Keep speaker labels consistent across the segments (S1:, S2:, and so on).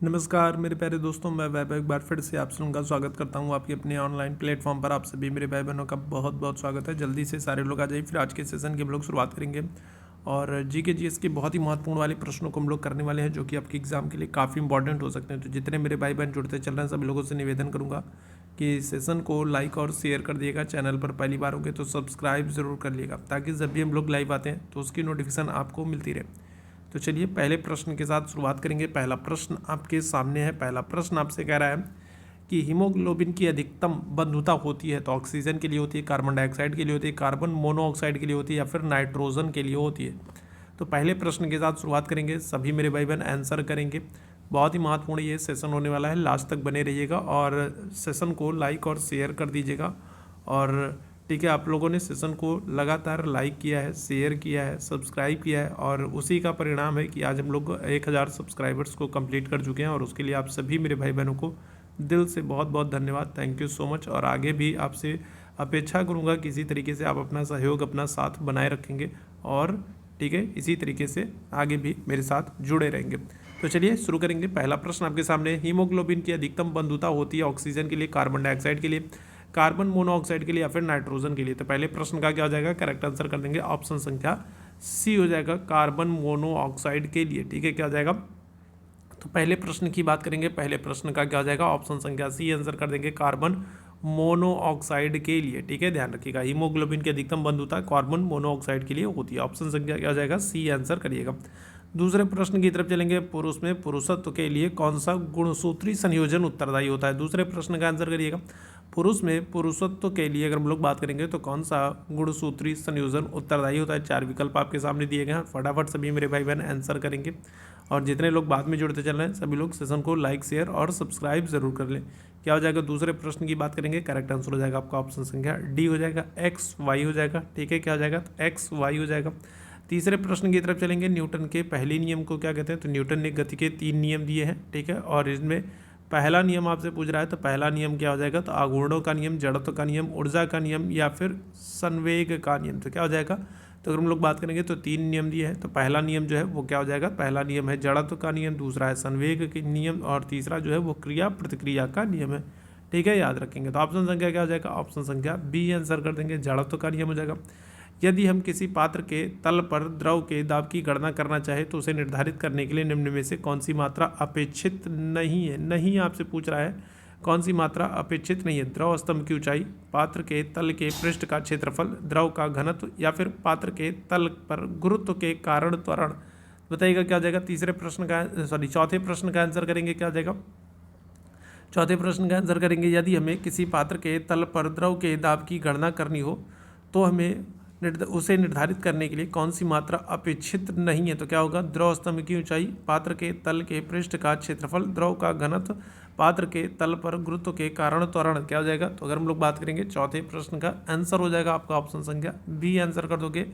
S1: नमस्कार मेरे प्यारे दोस्तों, मैं वैभव एक बार फिर से आप सबका स्वागत करता हूं आपके अपने ऑनलाइन प्लेटफॉर्म पर। आप सभी मेरे भाई बहनों का बहुत बहुत स्वागत है। जल्दी से सारे लोग आ जाइए। फिर आज के सेशन की हम लोग शुरुआत करेंगे और जीके जीएस के बहुत ही महत्वपूर्ण वाले प्रश्नों को हम लोग करने वाले हैं, जो कि आपके एग्जाम के लिए काफ़ी इंपॉर्टेंट हो सकते हैं। तो जितने मेरे भाई बहन जुड़ते चल रहे हैं सभी लोगों से निवेदन करूँगा कि सेशन को लाइक और शेयर कर दिएगा। चैनल पर पहली बार होंगे तो सब्सक्राइब ज़रूर कर लिएगा, ताकि जब भी हम लोग लाइव आते हैं तो उसकी नोटिफिकेशन आपको मिलती रहे। तो चलिए पहले प्रश्न के साथ शुरुआत करेंगे। पहला प्रश्न आपके सामने है। पहला प्रश्न आपसे कह रहा है कि हीमोग्लोबिन की अधिकतम बंधुता होती है तो ऑक्सीजन के लिए होती है, कार्बन डाइऑक्साइड के लिए होती है, कार्बन मोनोऑक्साइड के लिए होती है, या फिर नाइट्रोजन के लिए होती है। तो पहले प्रश्न के साथ शुरुआत करेंगे। सभी मेरे भाई बहन आंसर करेंगे। बहुत ही महत्वपूर्ण ये सेशन होने वाला है, लास्ट तक बने रहिएगा और सेशन को लाइक और शेयर कर दीजिएगा। और ठीक है, आप लोगों ने सेशन को लगातार लाइक किया है, शेयर किया है, सब्सक्राइब किया है, और उसी का परिणाम है कि आज हम लोग 1000 सब्सक्राइबर्स को कंप्लीट कर चुके हैं। और उसके लिए आप सभी मेरे भाई बहनों को दिल से बहुत बहुत धन्यवाद। Thank you so much. और आगे भी आपसे अपेक्षा करूँगा कि इसी तरीके से आप अपना सहयोग, अपना साथ बनाए रखेंगे, और ठीक है इसी तरीके से आगे भी मेरे साथ जुड़े रहेंगे। तो चलिए शुरू करेंगे। पहला प्रश्न आपके सामने, हीमोग्लोबिन की अधिकतम बंधुता होती है ऑक्सीजन के लिए, कार्बन डाइऑक्साइड के लिए, कार्बन मोनोऑक्साइड के लिए, या फिर नाइट्रोजन के लिए। तो पहले प्रश्न का क्या हो जाएगा, करेक्ट आंसर कर देंगे ऑप्शन संख्या सी हो जाएगा, कार्बन मोनोऑक्साइड के लिए। ठीक है, क्या हो जाएगा। तो पहले प्रश्न की बात करेंगे। पहले प्रश्न का क्या हो जाएगा, ऑप्शन संख्या सी आंसर कर देंगे, कार्बन मोनोऑक्साइड के लिए। ठीक है, ध्यान रखिएगा, हीमोग्लोबिन की अधिकतम बंधुता कार्बन मोनोऑक्साइड के लिए होती है। ऑप्शन संख्या क्या हो जाएगा, सी आंसर करिएगा। दूसरे प्रश्न की तरफ चलेंगे। पुरुष में पुरुषत्व के लिए कौन सा गुणसूत्री संयोजन उत्तरदायी होता है। दूसरे प्रश्न का आंसर करिएगा। पुरुष में पुरुषत्व के लिए अगर हम लोग बात करेंगे तो कौन सा गुणसूत्री संयोजन उत्तरदायी होता है। 4 विकल्प आपके सामने दिए गए हैं। फटाफट सभी मेरे भाई बहन आंसर करेंगे। और जितने लोग बाद में जुड़ते चल रहे हैं सभी लोग सेशन को लाइक, शेयर और सब्सक्राइब जरूर कर लें। क्या हो जाएगा, दूसरे प्रश्न की बात करेंगे। करेक्ट आंसर हो जाएगा आपका ऑप्शन संख्या डी हो जाएगा, एक्स वाई हो जाएगा। ठीक है, क्या हो जाएगा, एक्स वाई हो जाएगा। तीसरे प्रश्न की तरफ चलेंगे। न्यूटन के पहले नियम को क्या कहते हैं। तो न्यूटन ने गति के 3 नियम दिए हैं। ठीक है, और इसमें पहला नियम आपसे पूछ रहा है, तो पहला नियम क्या हो जाएगा, तो आघूर्णों का नियम, जड़त्व का नियम, ऊर्जा का नियम, या फिर संवेग का नियम। तो क्या हो जाएगा, तो अगर हम लोग बात करेंगे तो 3 नियम दिए हैं। तो पहला नियम जो है वो क्या हो जाएगा, पहला नियम है जड़त्व का नियम, दूसरा है संवेग के नियम, और तीसरा जो है वो क्रिया प्रतिक्रिया का नियम है। ठीक है, याद रखेंगे। तो ऑप्शन संख्या क्या हो जाएगा, ऑप्शन संख्या बी आंसर कर देंगे, जड़त्व का नियम हो जाएगा। यदि हम किसी पात्र के तल पर द्रव के दाब की गणना करना चाहे तो उसे निर्धारित करने के लिए निम्न में से कौन सी मात्रा अपेक्षित नहीं है। नहीं आपसे पूछ रहा है, कौन सी मात्रा अपेक्षित नहीं है। द्रव स्तंभ की ऊंचाई, पात्र के तल के पृष्ठ का क्षेत्रफल, द्रव का घनत्व, या फिर पात्र के तल पर गुरुत्व के कारण त्वरण। बताइएगा क्या हो जाएगा। तीसरे प्रश्न का चौथे प्रश्न का आंसर करेंगे। क्या हो जाएगा, चौथे प्रश्न का आंसर करेंगे। यदि हमें किसी पात्र के तल पर द्रव के दाब की गणना करनी हो तो हमें उसे निर्धारित करने के लिए कौन सी मात्रा अपेक्षित नहीं है। तो क्या होगा, द्रव स्तंभ की ऊंचाई, पात्र के तल के पृष्ठ का क्षेत्रफल, द्रव का घनत्व, पात्र के तल पर गुरुत्व के कारण त्वरण। क्या हो जाएगा, तो अगर हम लोग बात करेंगे चौथे प्रश्न का आंसर हो जाएगा आपका ऑप्शन संख्या बी आंसर कर दोगे,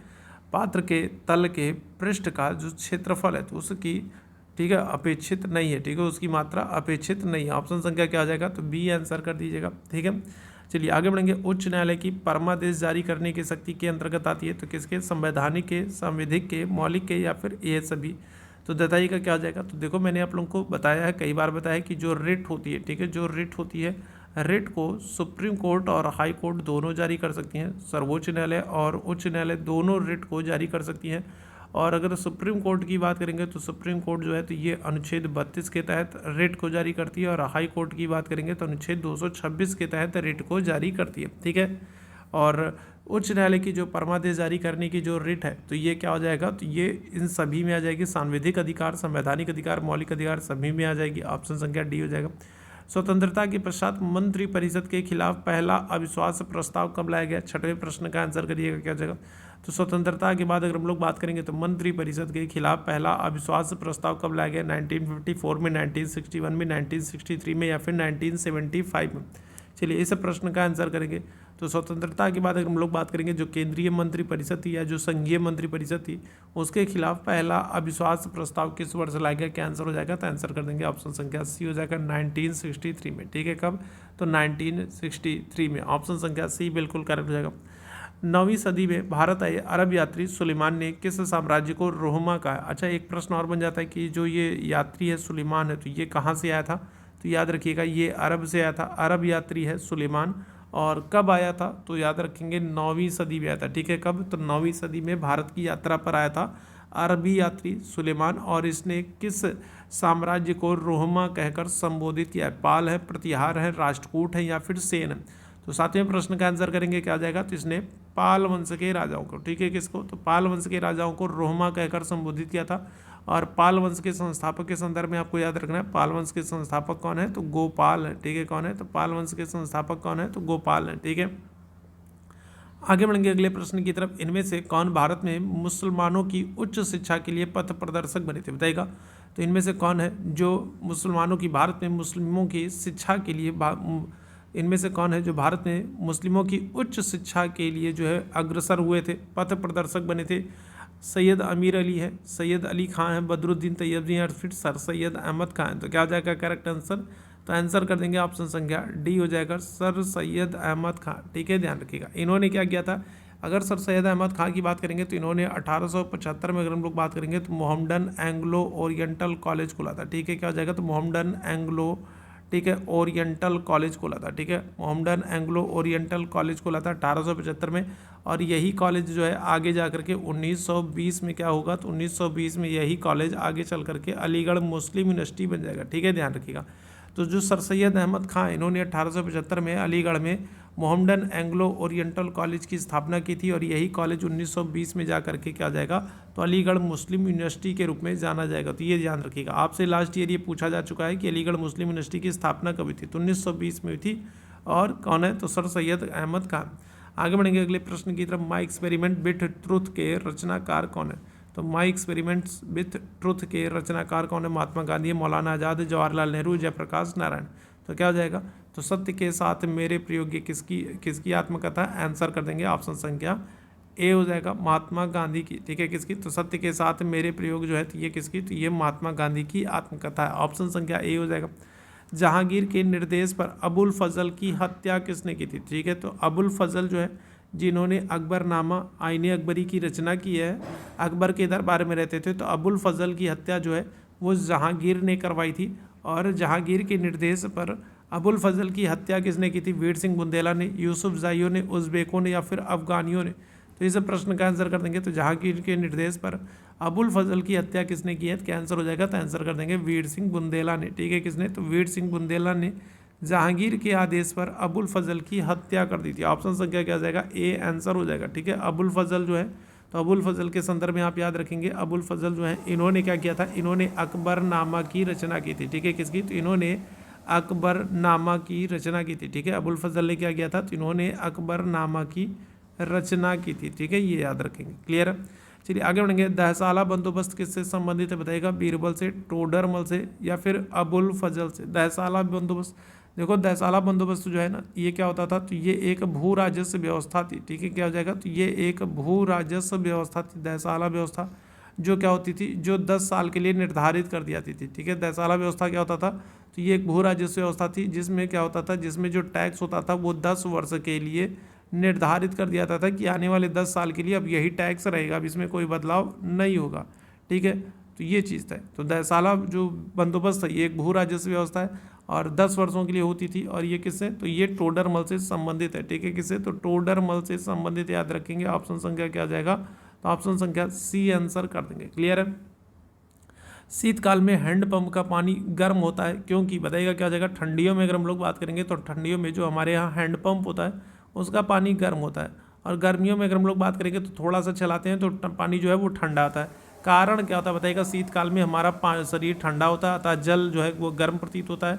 S1: पात्र के तल के पृष्ठ का जो क्षेत्रफल है तो उसकी, ठीक है, अपेक्षित नहीं है। ठीक है, उसकी मात्रा अपेक्षित नहीं है। ऑप्शन संख्या क्या हो जाएगा, तो बी आंसर कर दीजिएगा। ठीक है, चलिए आगे बढ़ेंगे। उच्च न्यायालय की परमादेश जारी करने की शक्ति के अंतर्गत आती है। तो किसके, संवैधानिक के, संविधिक के, मौलिक के, या फिर ये सभी। तो बताइएगा क्या हो जाएगा। तो देखो, मैंने आप लोगों को बताया है, कई बार बताया है कि जो रिट होती है, ठीक है, जो रिट होती है, रिट को सुप्रीम कोर्ट और हाई कोर्ट दोनों जारी कर सकती हैं। सर्वोच्च न्यायालय और उच्च न्यायालय दोनों रिट को जारी कर सकती हैं। और अगर सुप्रीम कोर्ट की बात करेंगे तो सुप्रीम कोर्ट जो है तो ये अनुच्छेद 32 के तहत रिट को जारी करती है, और हाई कोर्ट की बात करेंगे तो अनुच्छेद 226 के तहत रिट को जारी करती है। ठीक है, और उच्च न्यायालय की जो परमादेश जारी करने की जो रिट है तो ये क्या हो जाएगा, तो ये इन सभी में आ जाएगी। सांविधिक अधिकार, संवैधानिक अधिकार, मौलिक अधिकार सभी में आ जाएगी। ऑप्शन संख्या डी हो जाएगा। स्वतंत्रता के पश्चात मंत्रि परिषद के खिलाफ पहला अविश्वास प्रस्ताव कब लाया गया। छठवें प्रश्न का आंसर करिएगा क्या हो जाएगा। तो स्वतंत्रता के बाद अगर हम लोग बात करेंगे तो मंत्रि परिषद के खिलाफ पहला अविश्वास प्रस्ताव कब लाया गया, 1954 में, 1961 में, 1963 में, या फिर 1975 में। चलिए इस प्रश्न का आंसर करेंगे। तो स्वतंत्रता के बाद अगर हम लोग बात करेंगे जो केंद्रीय मंत्रिपरिषद थी या जो संघीय मंत्रिपरिषद थी उसके खिलाफ पहला अविश्वास प्रस्ताव किस वर्ष लाया गया, क्या आंसर हो जाएगा। तो आंसर कर देंगे ऑप्शन संख्या सी हो जाएगा 1963 में। ठीक है, कब, तो 1963 में। ऑप्शन संख्या सी बिल्कुल करेक्ट हो जाएगा। 9वीं सदी में भारत आए अरब यात्री सुलेमान ने किस साम्राज्य को रोहमा कहा? अच्छा, एक प्रश्न और बन जाता है कि जो ये यात्री है सुलेमान है, तो ये कहाँ से आया था? तो याद रखिएगा ये अरब से आया था, अरब यात्री है सुलेमान। और कब आया था? तो याद रखेंगे 9वीं सदी में आया था। ठीक है, कब? तो 9वीं सदी में भारत की यात्रा पर आया था अरबी यात्री सुलेमान, और इसने किस साम्राज्य को रोहमा कहकर संबोधित किया है? पाल है, प्रतिहार है, राष्ट्रकूट है, या फिर सेन है? तो सातवें प्रश्न का आंसर करेंगे, क्या आ जाएगा? तो इसने पाल वंश के राजाओं को, ठीक है, किसको? तो पाल वंश के राजाओं को रोहमा कहकर संबोधित किया था। और पाल वंश के संस्थापक के संदर्भ में आपको याद रखना है, पाल वंश के संस्थापक कौन है? तो गोपाल है। ठीक है, कौन है? तो पाल वंश के संस्थापक कौन है? तो गोपाल है। ठीक है, आगे बढ़ेंगे अगले प्रश्न की तरफ। इनमें से कौन भारत में मुसलमानों की उच्च शिक्षा के लिए पथ प्रदर्शक बने थे? बताइएगा। तो इनमें से कौन है जो मुसलमानों की, भारत में मुस्लिमों की शिक्षा के लिए, इनमें से कौन है जो भारत में मुस्लिमों की उच्च शिक्षा के लिए जो है अग्रसर हुए थे, पथ प्रदर्शक बने थे? सैयद अमीर अली है, सैयद अली खां है, बदरुद्दीन तैयबजी, और फिर सर सैयद अहमद खां है। तो क्या हो जाएगा करेक्ट आंसर? तो आंसर कर देंगे ऑप्शन संख्या डी हो जाएगा, सर सैयद अहमद खां। ठीक है, ध्यान रखिएगा। इन्होंने क्या किया था? अगर सर सैयद अहमद खां की बात करेंगे तो इन्होंने 1875 में अगर हम लोग बात करेंगे तो मोहम्मडन एंग्लो ओरिएंटल कॉलेज खोला था। ठीक है, क्या हो जाएगा? तो मोहम्मडन एंग्लो, ठीक है, ओरिएंटल कॉलेज खोला था। ठीक है, मोहम्मडन एंग्लो ओरिएंटल कॉलेज खोला था 1875 में। और यही कॉलेज जो है आगे जा करके 1920 में क्या होगा? तो 1920 में यही कॉलेज आगे चल करके अलीगढ़ मुस्लिम यूनिवर्सिटी बन जाएगा। ठीक है, ध्यान रखिएगा। तो जो सर सैयद अहमद खां, इन्होंने 1875 में अलीगढ़ में मोहम्मडन एंग्लो ओरिएंटल कॉलेज की स्थापना की थी, और यही कॉलेज 1920 में जा करके क्या जाएगा? तो अलीगढ़ मुस्लिम यूनिवर्सिटी के रूप में जाना जाएगा। तो ये ध्यान रखिएगा। आपसे लास्ट ईयर ये पूछा जा चुका है कि अलीगढ़ मुस्लिम यूनिवर्सिटी की स्थापना कब हुई थी? तो 1920 में हुई थी। और कौन है? तो सर सैयद अहमद खां। आगे बढ़ेंगे अगले प्रश्न की तरफ। माई एक्सपेरिमेंट विथ ट्रुथ के रचनाकार कौन है? तो माई एक्सपेरिमेंट्स विथ ट्रुथ के रचनाकार कौन है? महात्मा गांधी, मौलाना आज़ाद, जवाहरलाल नेहरू, जयप्रकाश नारायण। तो क्या हो जाएगा? तो सत्य के साथ मेरे प्रयोग, ये किसकी आत्मकथा? आंसर कर देंगे ऑप्शन संख्या ए हो जाएगा, महात्मा गांधी की। ठीक है, किसकी? तो सत्य के साथ मेरे प्रयोग जो है तो ये किसकी? तो ये महात्मा गांधी की आत्मकथा है। ऑप्शन संख्या ए हो जाएगा। जहांगीर के निर्देश पर अबुल फजल की हत्या किसने की थी? ठीक है, तो अबुल फजल जो है, जिन्होंने अकबरनामा आईने अकबरी की रचना की है, अकबर के दरबार में रहते थे, तो अबुल फजल की हत्या जो है वो जहांगीर ने करवाई थी। और जहांगीर के निर्देश पर अबुल फजल की हत्या किसने की थी? वीर सिंह बुंदेला ने, यूसुफ जाइयों ने, उज़्बेकों ने, या फिर अफगानियों ने? तो इस प्रश्न का आंसर कर देंगे। तो जहांगीर के निर्देश पर अबुल फजल की हत्या किसने की है? क्या आंसर हो जाएगा? तो आंसर कर देंगे वीर सिंह बुंदेला ने। ठीक है, किसने? तो वीर सिंह बुंदेला ने जहांगीर के आदेश पर अबुल फजल की हत्या कर दी थी। ऑप्शन संख्या क्या हो जाएगा? ए आंसर हो जाएगा। ठीक है, अबुल फजल जो है, तो अबुल फजल के संदर्भ में आप याद रखेंगे, अबुल फजल जो है इन्होंने क्या किया था? इन्होंने अकबरनामा की रचना की थी। ठीक है, किसकी? तो इन्होंने अकबरनामा की रचना की थी। ठीक है, अबुल फजल ने क्या किया था? तो इन्होंने अकबरनामा की रचना की थी। ठीक है, ये याद रखेंगे। क्लियर है? चलिए आगे बढ़ेंगे। दहसाला बंदोबस्त किससे संबंधित है? बताइएगा। बीरबल से, टोडरमल से, या फिर अबुल फजल से? दहसाला बंदोबस्त, देखो दहसाला बंदोबस्त जो है ना, ये क्या होता था? तो ये एक भू राजस्व व्यवस्था थी। ठीक है, क्या हो जाएगा? तो ये एक भू राजस्व व्यवस्था थी, दहसाला व्यवस्था, जो क्या होती थी? जो 10 साल के लिए निर्धारित कर दी जाती थी। ठीक है, दहसाला व्यवस्था क्या होता था? तो ये एक भू राजस्व व्यवस्था थी, जिसमें क्या होता था? जिसमें जो टैक्स होता था वो 10 वर्ष के लिए निर्धारित कर दिया जाता था कि आने वाले 10 साल के लिए अब यही टैक्स रहेगा, अब इसमें कोई बदलाव नहीं होगा। ठीक है, तो ये चीज़ था। तो दहसाला जो बंदोबस्त है ये एक भू राजस्व व्यवस्था है, और 10 वर्षों के लिए होती थी। और ये किससे? तो ये टोडरमल से संबंधित है। ठीक है, किससे? तो टोडरमल से संबंधित, याद रखेंगे। ऑप्शन संख्या क्या आ जाएगा? तो ऑप्शन संख्या सी आंसर कर देंगे। क्लियर है? शीतकाल में हैंडपंप का पानी गर्म होता है क्योंकि? बताइएगा क्या हो जाएगा? ठंडियों में अगर हम लोग बात करेंगे तो ठंडियों में जो हमारे यहाँ हैंडपंप होता है उसका पानी गर्म होता है, और गर्मियों में अगर हम लोग बात करेंगे तो थोड़ा सा चलाते हैं तो पानी जो है वो ठंडा आता है। कारण क्या होता है? बताइएगा। शीतकाल में हमारा शरीर ठंडा होता है, अतः जल जो है वो गर्म प्रतीत होता है।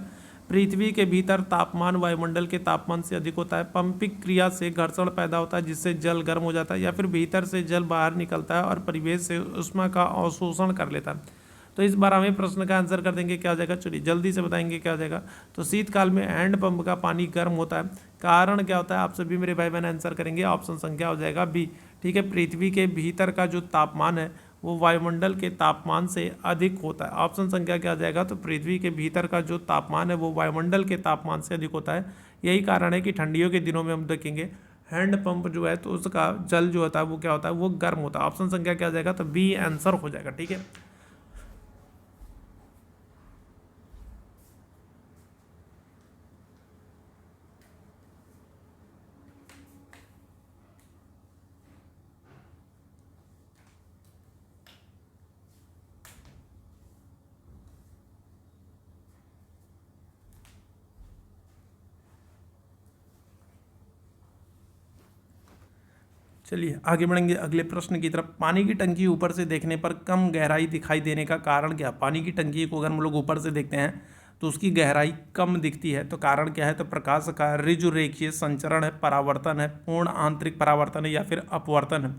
S1: पृथ्वी के भीतर तापमान वायुमंडल के तापमान से अधिक होता है। पंपिंग क्रिया से घर्षण पैदा होता है जिससे जल गर्म हो जाता है, या फिर भीतर से जल बाहर निकलता है और परिवेश से ऊष्मा का अवशोषण कर लेता है। तो इस 12वें प्रश्न का आंसर कर देंगे। क्या हो जाएगा? चलिए जल्दी से बताएंगे क्या हो जाएगा। तो शीतकाल में हैंडपंप का पानी गर्म होता है, कारण क्या होता है? आप सभी मेरे भाई बहन आंसर करेंगे। ऑप्शन संख्या हो जाएगा बी। ठीक है, पृथ्वी के भीतर का जो तापमान है वो वायुमंडल के तापमान से अधिक होता है। ऑप्शन संख्या क्या आ जाएगा? तो पृथ्वी के भीतर का जो तापमान है वो वायुमंडल के तापमान से अधिक होता है। यही कारण है कि ठंडियों के दिनों में हम देखेंगे हैंड पंप जो है तो उसका जल जो होता है वो क्या होता है, वो गर्म होता है। ऑप्शन संख्या क्या हो जाएगा, तो बी आंसर हो जाएगा। ठीक है, चलिए आगे बढ़ेंगे अगले प्रश्न की तरफ। पानी की टंकी ऊपर से देखने पर कम गहराई दिखाई देने का कारण क्या? पानी की टंकी को अगर हम लोग ऊपर से देखते हैं तो उसकी गहराई कम दिखती है, तो कारण क्या है? तो प्रकाश का ऋजु रेखीय संचरण है, परावर्तन है, पूर्ण आंतरिक परावर्तन है, या फिर अपवर्तन है।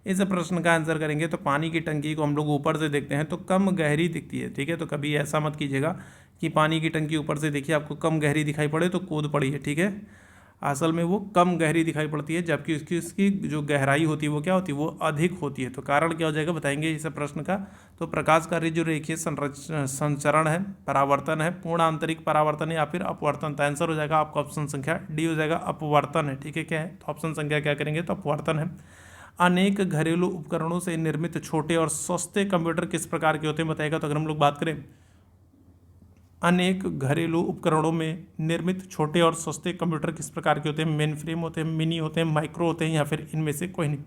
S1: इस प्रश्न का आंसर करेंगे तो पानी की टंकी को हम लोग ऊपर से देखते हैं तो कम गहरी दिखती है। ठीक है, तो कभी ऐसा मत कीजिएगा कि पानी की टंकी ऊपर से देखिए आपको कम गहरी दिखाई पड़े तो कूद पड़ी है। ठीक है, असल में वो कम गहरी दिखाई पड़ती है, जबकि उसकी जो गहराई होती है वो क्या होती है, वो अधिक होती है। तो कारण क्या हो जाएगा बताएंगे इस प्रश्न का। तो प्रकाश का जो रेखीय संचरण है, परावर्तन है, पूर्ण आंतरिक परावर्तन है, या फिर अपवर्तन। तो आंसर हो जाएगा आपका ऑप्शन संख्या डी हो जाएगा, अपवर्तन है। ठीक है, क्या है? तो ऑप्शन संख्या क्या करेंगे, तो अपवर्तन है। अनेक घरेलू उपकरणों से निर्मित छोटे और सस्ते कंप्यूटर किस प्रकार के होते हैं बताएगा। तो अगर हम लोग बात करें अनेक घरेलू उपकरणों में निर्मित छोटे और सस्ते कंप्यूटर किस प्रकार के होते हैं? मेन फ्रेम होते हैं, मिनी होते हैं, माइक्रो होते हैं, या फिर इनमें से कोई नहीं।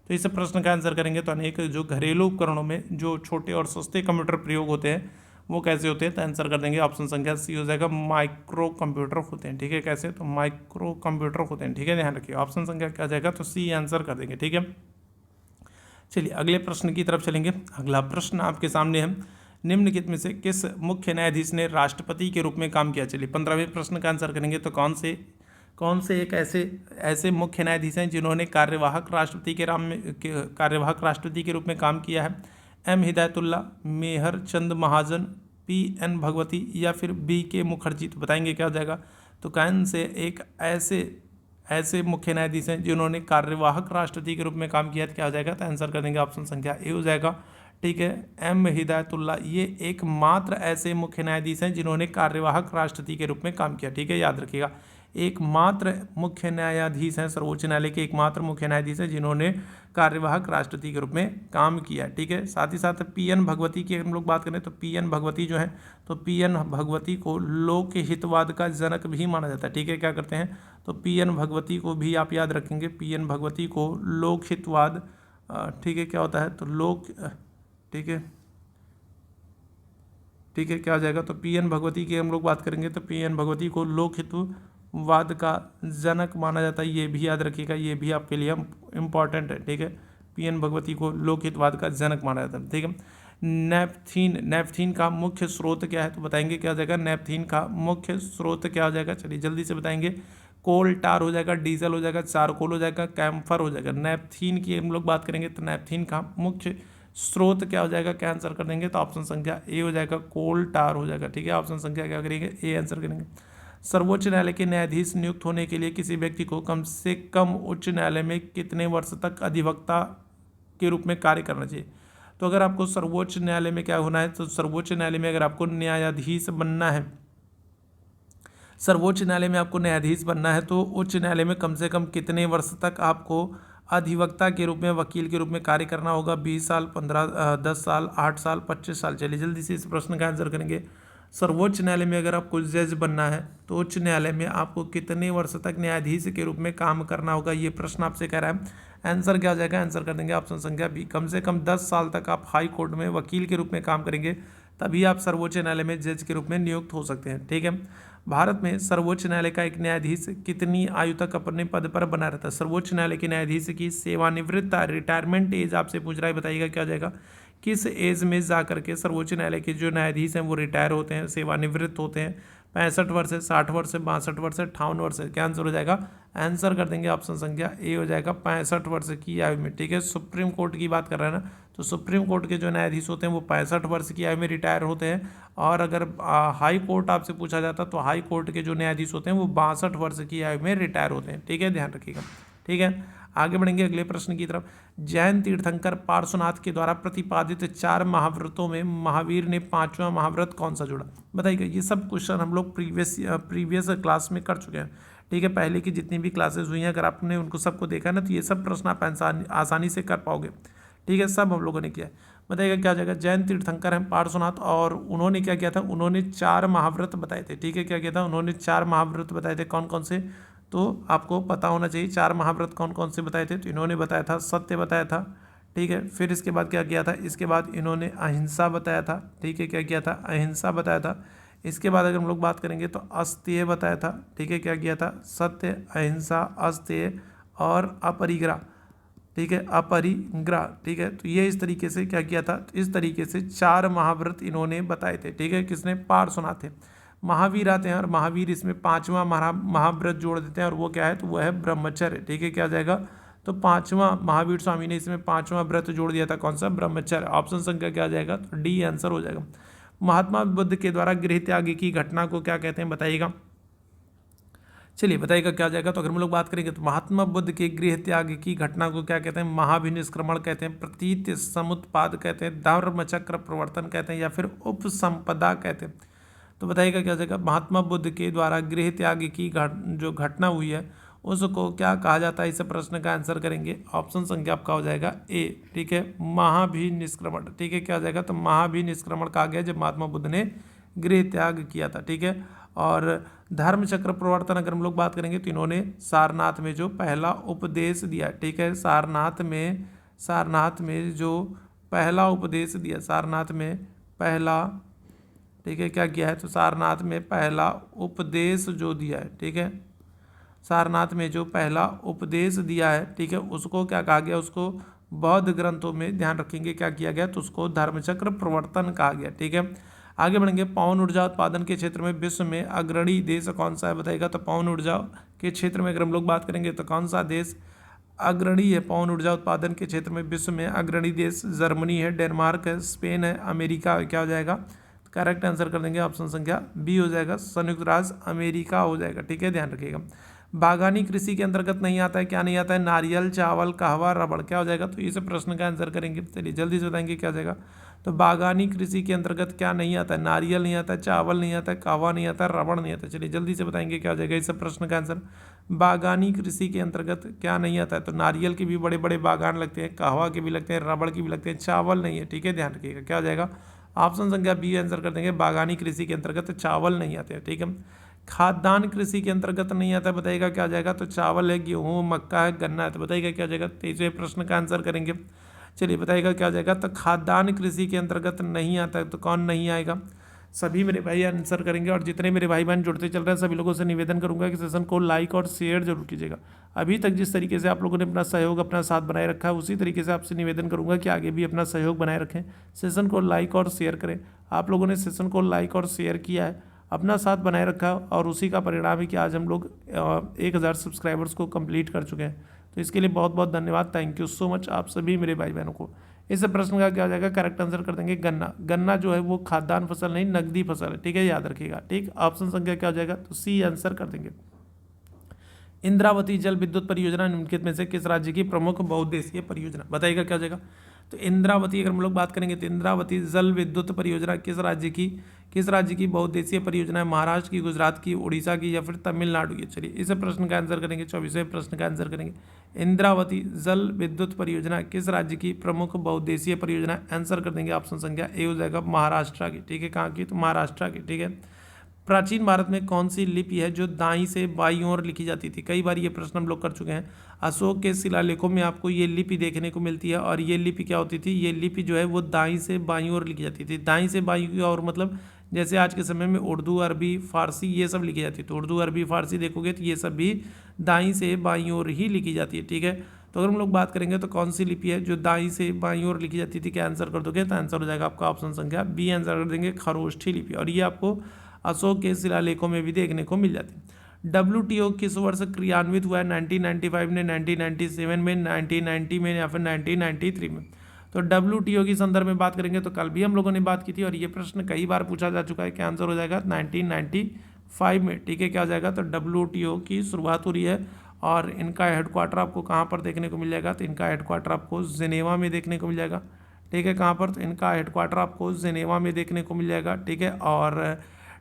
S1: तो इस प्रश्न का आंसर करेंगे तो अनेक जो घरेलू उपकरणों में जो छोटे और सस्ते कंप्यूटर प्रयोग होते हैं वो कैसे होते हैं? तो आंसर कर देंगे ऑप्शन संख्या सी हो जाएगा, माइक्रो कंप्यूटर होते हैं। ठीक है, कैसे? तो माइक्रो कंप्यूटर होते हैं। ठीक है, ध्यान रखिए ऑप्शन संख्या क्या जाएगा, तो सी आंसर कर देंगे। ठीक है, चलिए अगले प्रश्न की तरफ चलेंगे। अगला प्रश्न आपके सामने है, निम्नलिखित में से किस मुख्य न्यायाधीश ने राष्ट्रपति के रूप में काम किया? चलिए 15वें प्रश्न का आंसर करेंगे तो कौन से एक ऐसे मुख्य न्यायाधीश हैं जिन्होंने कार्यवाहक राष्ट्रपति के रूप में काम किया है? एम हिदायतुल्ला, मेहर चंद महाजन, पी एन भगवती, या फिर बी के मुखर्जी। तो बताएंगे क्या हो जाएगा। तो कौन से एक ऐसे मुख्य न्यायाधीश हैं जिन्होंने कार्यवाहक राष्ट्रपति के रूप में काम किया? तो क्या हो जाएगा, तो आंसर कर देंगे ऑप्शन संख्या ए हो जाएगा। ठीक है, एम हिदायतुल्ला ये एकमात्र ऐसे मुख्य न्यायाधीश हैं जिन्होंने कार्यवाहक राष्ट्रपति के रूप में काम किया। ठीक है, याद रखिएगा एकमात्र मुख्य न्यायाधीश हैं, सर्वोच्च न्यायालय के एकमात्र मुख्य न्यायाधीश हैं जिन्होंने कार्यवाहक राष्ट्रपति के रूप में काम किया। ठीक है, साथ ही साथ पी एन भगवती की हम लोग बात करें तो पी एन भगवती जो है, तो पी एन भगवती को लोकहितवाद का जनक भी माना जाता है। ठीक है, क्या करते हैं, तो पी एन भगवती को भी आप याद रखेंगे, पी एन भगवती को लोकहितवाद, ठीक है, क्या होता है, तो ठीक है, ठीक है, क्या हो जाएगा, तो पी एन भगवती की हम लोग बात करेंगे तो पी एन भगवती को लोकहितवाद का जनक माना जाता है। ये भी याद रखिएगा, ये भी आपके लिए इम्पॉर्टेंट है। ठीक है, पी एन भगवती को लोकहितवाद का जनक माना जाता है। ठीक है, नेपथीन का मुख्य स्रोत क्या है? तो बताएंगे क्या हो जाएगा, नेपथीन का मुख्य स्रोत क्या हो जाएगा। चलिए जल्दी से बताएंगे, कोल टार हो जाएगा, डीजल हो जाएगा, चारकोल हो जाएगा, कैम्फर हो जाएगा। नेपथीन की हम लोग बात करेंगे तो नेपथीन का मुख्य स्रोत क्या हो जाएगा, क्या आंसर कर देंगे, तो ऑप्शन संख्या ए हो जाएगा, कोल टार हो जाएगा। ठीक है, ऑप्शन संख्या क्या करेंगे, ए आंसर करेंगे। सर्वोच्च न्यायालय के न्यायाधीश नियुक्त होने के लिए किसी व्यक्ति को कम से कम उच्च न्यायालय में कितने वर्ष तक अधिवक्ता के रूप में कार्य करना चाहिए? तो अगर आपको सर्वोच्च न्यायालय में क्या होना है, तो सर्वोच्च न्यायालय में अगर आपको न्यायाधीश बनना है, सर्वोच्च न्यायालय में आपको न्यायाधीश बनना है तो उच्च न्यायालय में कम से कम कितने वर्ष तक आपको अधिवक्ता के रूप में, वकील के रूप में कार्य करना होगा? 20 साल, 15, 10 साल, 8 साल, 25 साल। चलिए जल्दी से इस प्रश्न का आंसर करेंगे। सर्वोच्च न्यायालय में अगर आपको जज बनना है तो उच्च न्यायालय में आपको कितने वर्ष तक न्यायाधीश के रूप में काम करना होगा, ये प्रश्न आपसे कह रहा है। आंसर क्या हो जाएगा, आंसर कर देंगे ऑप्शन संख्या बी, कम से कम 10 साल तक आप हाई कोर्ट में वकील के रूप में काम करेंगे, तभी आप सर्वोच्च न्यायालय में जज के रूप में नियुक्त हो सकते हैं। ठीक है, भारत में सर्वोच्च न्यायालय का एक न्यायाधीश कितनी आयु तक अपने पद पर बना रहता है? सर्वोच्च न्यायालय के न्यायाधीश की सेवानिवृत्त रिटायरमेंट एज आपसे पूछ रहा है, बताइएगा क्या हो जाएगा, किस एज में जा करके सर्वोच्च न्यायालय के जो न्यायाधीश हैं वो रिटायर होते हैं, सेवानिवृत्त होते हैं? 65 वर्ष है, 60 वर्ष है, 62 वर्ष है, 58 वर्ष है। क्या आंसर हो जाएगा, आंसर कर देंगे ऑप्शन संख्या ए हो जाएगा, 65 वर्ष की आयु में। ठीक है, सुप्रीम कोर्ट की बात कर रहे हैं ना, तो सुप्रीम कोर्ट के जो न्यायाधीश होते हैं वो 65 वर्ष की आयु में रिटायर होते हैं। और अगर हाई कोर्ट आपसे पूछा जाता तो हाई कोर्ट के जो न्यायाधीश होते हैं वो 62 वर्ष की आयु में रिटायर होते हैं। ठीक है, ध्यान रखिएगा। ठीक है, आगे बढ़ेंगे अगले प्रश्न की तरफ। जैन तीर्थंकर पार्श्वनाथ के द्वारा प्रतिपादित 4 महाव्रतों में महावीर ने 5वां महाव्रत कौन सा जोड़ा? बताइए, ये सब क्वेश्चन हम लोग प्रीवियस क्लास में कर चुके हैं। ठीक है, पहले की जितनी भी क्लासेस हुई हैं अगर आपने उनको सबको देखा ना तो ये सब प्रश्न आप आसानी से कर पाओगे। ठीक है, सब हम लोगों ने किया है। बताइएगा क्या हो जाएगा। जैन तीर्थंकर हैं पार्श्वनाथ, और उन्होंने क्या किया था, उन्होंने 4 महाव्रत बताए थे। ठीक है, क्या किया था, उन्होंने 4 महाव्रत बताए थे। कौन कौन से, तो आपको पता होना चाहिए 4 महाव्रत कौन कौन से बताए थे। तो इन्होंने बताया था सत्य बताया था। ठीक है, फिर इसके बाद क्या किया था, इसके बाद इन्होंने अहिंसा बताया था। ठीक है, क्या किया था, अहिंसा बताया था। इसके बाद अगर हम लोग बात करेंगे तो अस्तेय बताया था। ठीक है, क्या किया था, सत्य, अहिंसा, अस्तेय और अपरिग्रह। ठीक है, अपरिग्रह। ठीक है, तो ये इस तरीके से क्या किया था, इस तरीके से 4 महाव्रत इन्होंने बताए थे। ठीक है, किसने, पार्श्वनाथ थे। महावीर आते हैं और महावीर इसमें 5वां महाव्रत जोड़ देते हैं और वो क्या है, तो वो है ब्रह्मचर्य। ठीक है, क्या जाएगा, तो 5वां, महावीर स्वामी ने इसमें 5वां व्रत जोड़ दिया था। कौन सा, ब्रह्मचर्य। ऑप्शन संख्या क्या जाएगा, तो डी आंसर हो जाएगा। महात्मा बुद्ध के द्वारा गृह त्याग की घटना को क्या कहते हैं, बताइएगा। चलिए बताइएगा क्या जाएगा। तो अगर हम लोग बात करेंगे तो महात्मा बुद्ध के गृह त्याग की घटना को क्या कहते हैं, महाभिनिष्क्रमण कहते हैं, प्रतीत समुत्पाद कहते हैं, धर्मचक्र प्रवर्तन कहते हैं, या फिर उपसंपदा कहते हैं। तो बताइएगा क्या जाएगा। महात्मा बुद्ध के द्वारा गृह त्याग की जो घटना हुई है उसको क्या कहा जाता है, इस प्रश्न का आंसर करेंगे। ऑप्शन संख्या आपका हो जाएगा ए। ठीक है, महाभिनिष्क्रमण। ठीक है, क्या हो जाएगा, तो महाभिनिष्क्रमण कहा गया जब महात्मा बुद्ध ने गृह त्याग किया था। ठीक है, और धर्मचक्र प्रवर्तन अगर हम लोग बात करेंगे तो इन्होंने सारनाथ में जो पहला उपदेश दिया। ठीक है, सारनाथ में जो पहला उपदेश दिया, सारनाथ में पहला, ठीक है, क्या किया है, तो सारनाथ में पहला उपदेश जो दिया है। ठीक है, सारनाथ में जो पहला उपदेश दिया है, ठीक है, उसको क्या कहा गया, उसको बौद्ध ग्रंथों में ध्यान रखेंगे क्या किया गया, तो उसको धर्मचक्र प्रवर्तन कहा गया। ठीक है, आगे बढ़ेंगे। पवन ऊर्जा उत्पादन के क्षेत्र में विश्व में अग्रणी देश कौन सा है, बताइएगा। तो पवन ऊर्जा के क्षेत्र में अगर हम लोग बात करेंगे तो कौन सा देश अग्रणी है पवन ऊर्जा उत्पादन के क्षेत्र में विश्व में, अग्रणी देश जर्मनी है, डेनमार्क है, स्पेन है, अमेरिका। क्या हो जाएगा, करेक्ट आंसर कर देंगे ऑप्शन संख्या बी हो जाएगा, संयुक्त राज्य अमेरिका हो जाएगा। ठीक है, ध्यान रखिएगा। बागानी कृषि के अंतर्गत नहीं आता है, क्या नहीं आता है, नारियल, चावल, कहवा, रबड़। क्या हो जाएगा, तो इस प्रश्न का आंसर करेंगे। चलिए जल्दी से बताएंगे क्या हो जाएगा। तो बागानी कृषि के अंतर्गत क्या नहीं आता है, नारियल नहीं आता है, चावल नहीं आता है, कहवा नहीं आता है, रबड़ नहीं आता है। चलिए जल्दी से बताएंगे क्या हो जाएगा इस प्रश्न का आंसर। बागानी कृषि के अंतर्गत क्या नहीं आता है, तो नारियल के भी बड़े बड़े बागान लगते हैं, कहवा के भी लगते हैं, रबड़ के भी लगते हैं, चावल नहीं है। ठीक है, ध्यान रखिएगा क्या हो जाएगा, ऑप्शन संख्या बी आंसर कर देंगे। बागानी कृषि के अंतर्गत चावल नहीं आते हैं। ठीक है, खाद्यान्न कृषि के अंतर्गत नहीं आता है, बताइएगा क्या जाएगा, तो चावल है, गेहूँ, मक्का है, गन्ना है। तो बताइएगा क्या जाएगा, 23वें प्रश्न का आंसर करेंगे। चलिए बताइएगा क्या जाएगा, तो खाद्यान्न कृषि के अंतर्गत नहीं आता है, तो कौन नहीं आएगा, सभी मेरे भाई आंसर करेंगे। और जितने मेरे भाई बहन जुड़ते चल रहे हैं सभी लोगों से निवेदन करूंगा कि सेशन को लाइक और शेयर जरूर कीजिएगा। अभी तक जिस तरीके से आप लोगों ने अपना सहयोग, अपना साथ बनाए रखा है, उसी तरीके से आपसे निवेदन करूंगा कि आगे भी अपना सहयोग बनाए रखें, सेशन को लाइक और शेयर करें। आप लोगों ने सेशन को लाइक और शेयर किया है, अपना साथ बनाए रखा, और उसी का परिणाम है कि आज हम लोग 1000 सब्सक्राइबर्स को कंप्लीट कर चुके हैं। तो इसके लिए बहुत बहुत धन्यवाद, थैंक यू सो मच आप सभी मेरे भाई बहनों को। इस प्रश्न का क्या हो जाएगा, करेक्ट आंसर कर देंगे गन्ना। गन्ना जो है वो खाद्यान्न फसल नहीं, नकदी फसल है। ठीक है, याद रखिएगा। ठीक, ऑप्शन संख्या क्या हो जाएगा, तो सी आंसर कर देंगे। इंद्रावती जल विद्युत परियोजना निम्नलिखित में से किस राज्य की प्रमुख बहुउद्देशीय परियोजना, बताइएगा क्या हो जाएगा। तो इंद्रावती अगर हम लोग बात करेंगे तो इंद्रावती जल विद्युत परियोजना किस राज्य की बहुउद्देशीय परियोजना है, महाराष्ट्र की, गुजरात की, उड़ीसा की, या फिर तमिलनाडु की। चलिए इस प्रश्न का आंसर करेंगे, 24वें प्रश्न का आंसर करेंगे। इंद्रावती जल विद्युत परियोजना किस राज्य की प्रमुख बहुउद्देशीय परियोजना, आंसर कर देंगे ऑप्शन संख्या ए हो जाएगा, महाराष्ट्र की। ठीक है, कहाँ की, तो महाराष्ट्र की। ठीक है, प्राचीन भारत में कौन सी लिपि है जो दाईं से बाईं ओर लिखी जाती थी, कई बार ये प्रश्न हम लोग कर चुके हैं। अशोक के शिलालेखों में आपको ये लिपि देखने को मिलती है, और ये लिपि क्या होती थी, ये लिपि जो है वो दाईं से बाईं ओर लिखी जाती थी। दाईं से बाईं की ओर मतलब जैसे आज के समय में उर्दू, अरबी, फारसी ये सब लिखी जाती है, तो उर्दू, अरबी, फारसी देखोगे तो ये सब भी दाईं से बाईं ओर ही लिखी जाती है। ठीक है, तो अगर हम लोग बात करेंगे तो कौन सी लिपि है जो दाईं से बाईं ओर लिखी जाती थी, क्या आंसर कर दोगे, तो आंसर हो जाएगा आपका ऑप्शन संख्या बी आंसर कर देंगे, खरोष्ठी लिपि। और ये आपको अशोक के शिलालेखों में भी देखने को मिल जाती है। WTO किस वर्ष क्रियान्वित हुआ है, 1995 में, 1997 में, 1990 में, या फिर 1993 में। तो WTO की संदर्भ में बात करेंगे तो कल भी हम लोगों ने बात की थी, और ये प्रश्न कई बार पूछा जा चुका है, क्या आंसर हो जाएगा 1995 में। ठीक है, क्या हो जाएगा, तो WTO की शुरुआत हो रही है, और इनका हेडक्वार्टर आपको कहाँ पर देखने को मिल जाएगा, तो इनका हेडक्वार्टर आपको जिनेवा में देखने को मिल जाएगा। ठीक है, कहाँ पर, तो इनका हेडक्वार्टर आपको जिनेवा में देखने को मिल जाएगा। ठीक है, और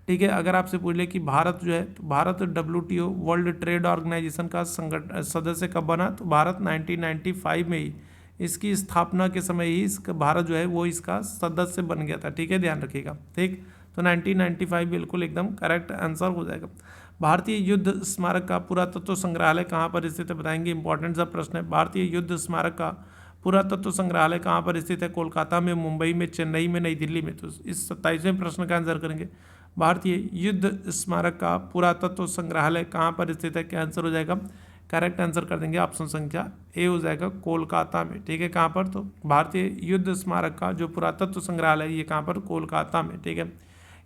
S1: ठीक है। अगर आपसे पूछ ले कि भारत जो है, तो Bharat WTO world trade organisation का संगठन सदस्य कब बना, तो भारत 1995 में ही, इसकी स्थापना के समय ही इसका भारत जो है वो इसका सदस्य बन गया था। ठीक है, ध्यान रखिएगा। ठीक, तो 1995 बिल्कुल एकदम करेक्ट आंसर हो जाएगा। भारतीय युद्ध स्मारक का पुरातत्व संग्रहालय कहाँ पर स्थित है, बताएंगे। इंपॉर्टेंट सा प्रश्न है। भारतीय युद्ध स्मारक का पुरातत्व संग्रहालय कहाँ पर स्थित है, कोलकाता में, मुंबई में, चेन्नई में, नई दिल्ली में। तो इस 27वें प्रश्न का आंसर करेंगे। भारतीय युद्ध स्मारक का पुरातत्व संग्रहालय कहाँ पर स्थित है, क्या आंसर हो जाएगा। करेक्ट आंसर कर देंगे ऑप्शन संख्या ए हो जाएगा, कोलकाता में। ठीक है, कहाँ पर, तो भारतीय युद्ध स्मारक का जो पुरातत्व संग्रहालय है ये कहाँ पर, कोलकाता में। ठीक है।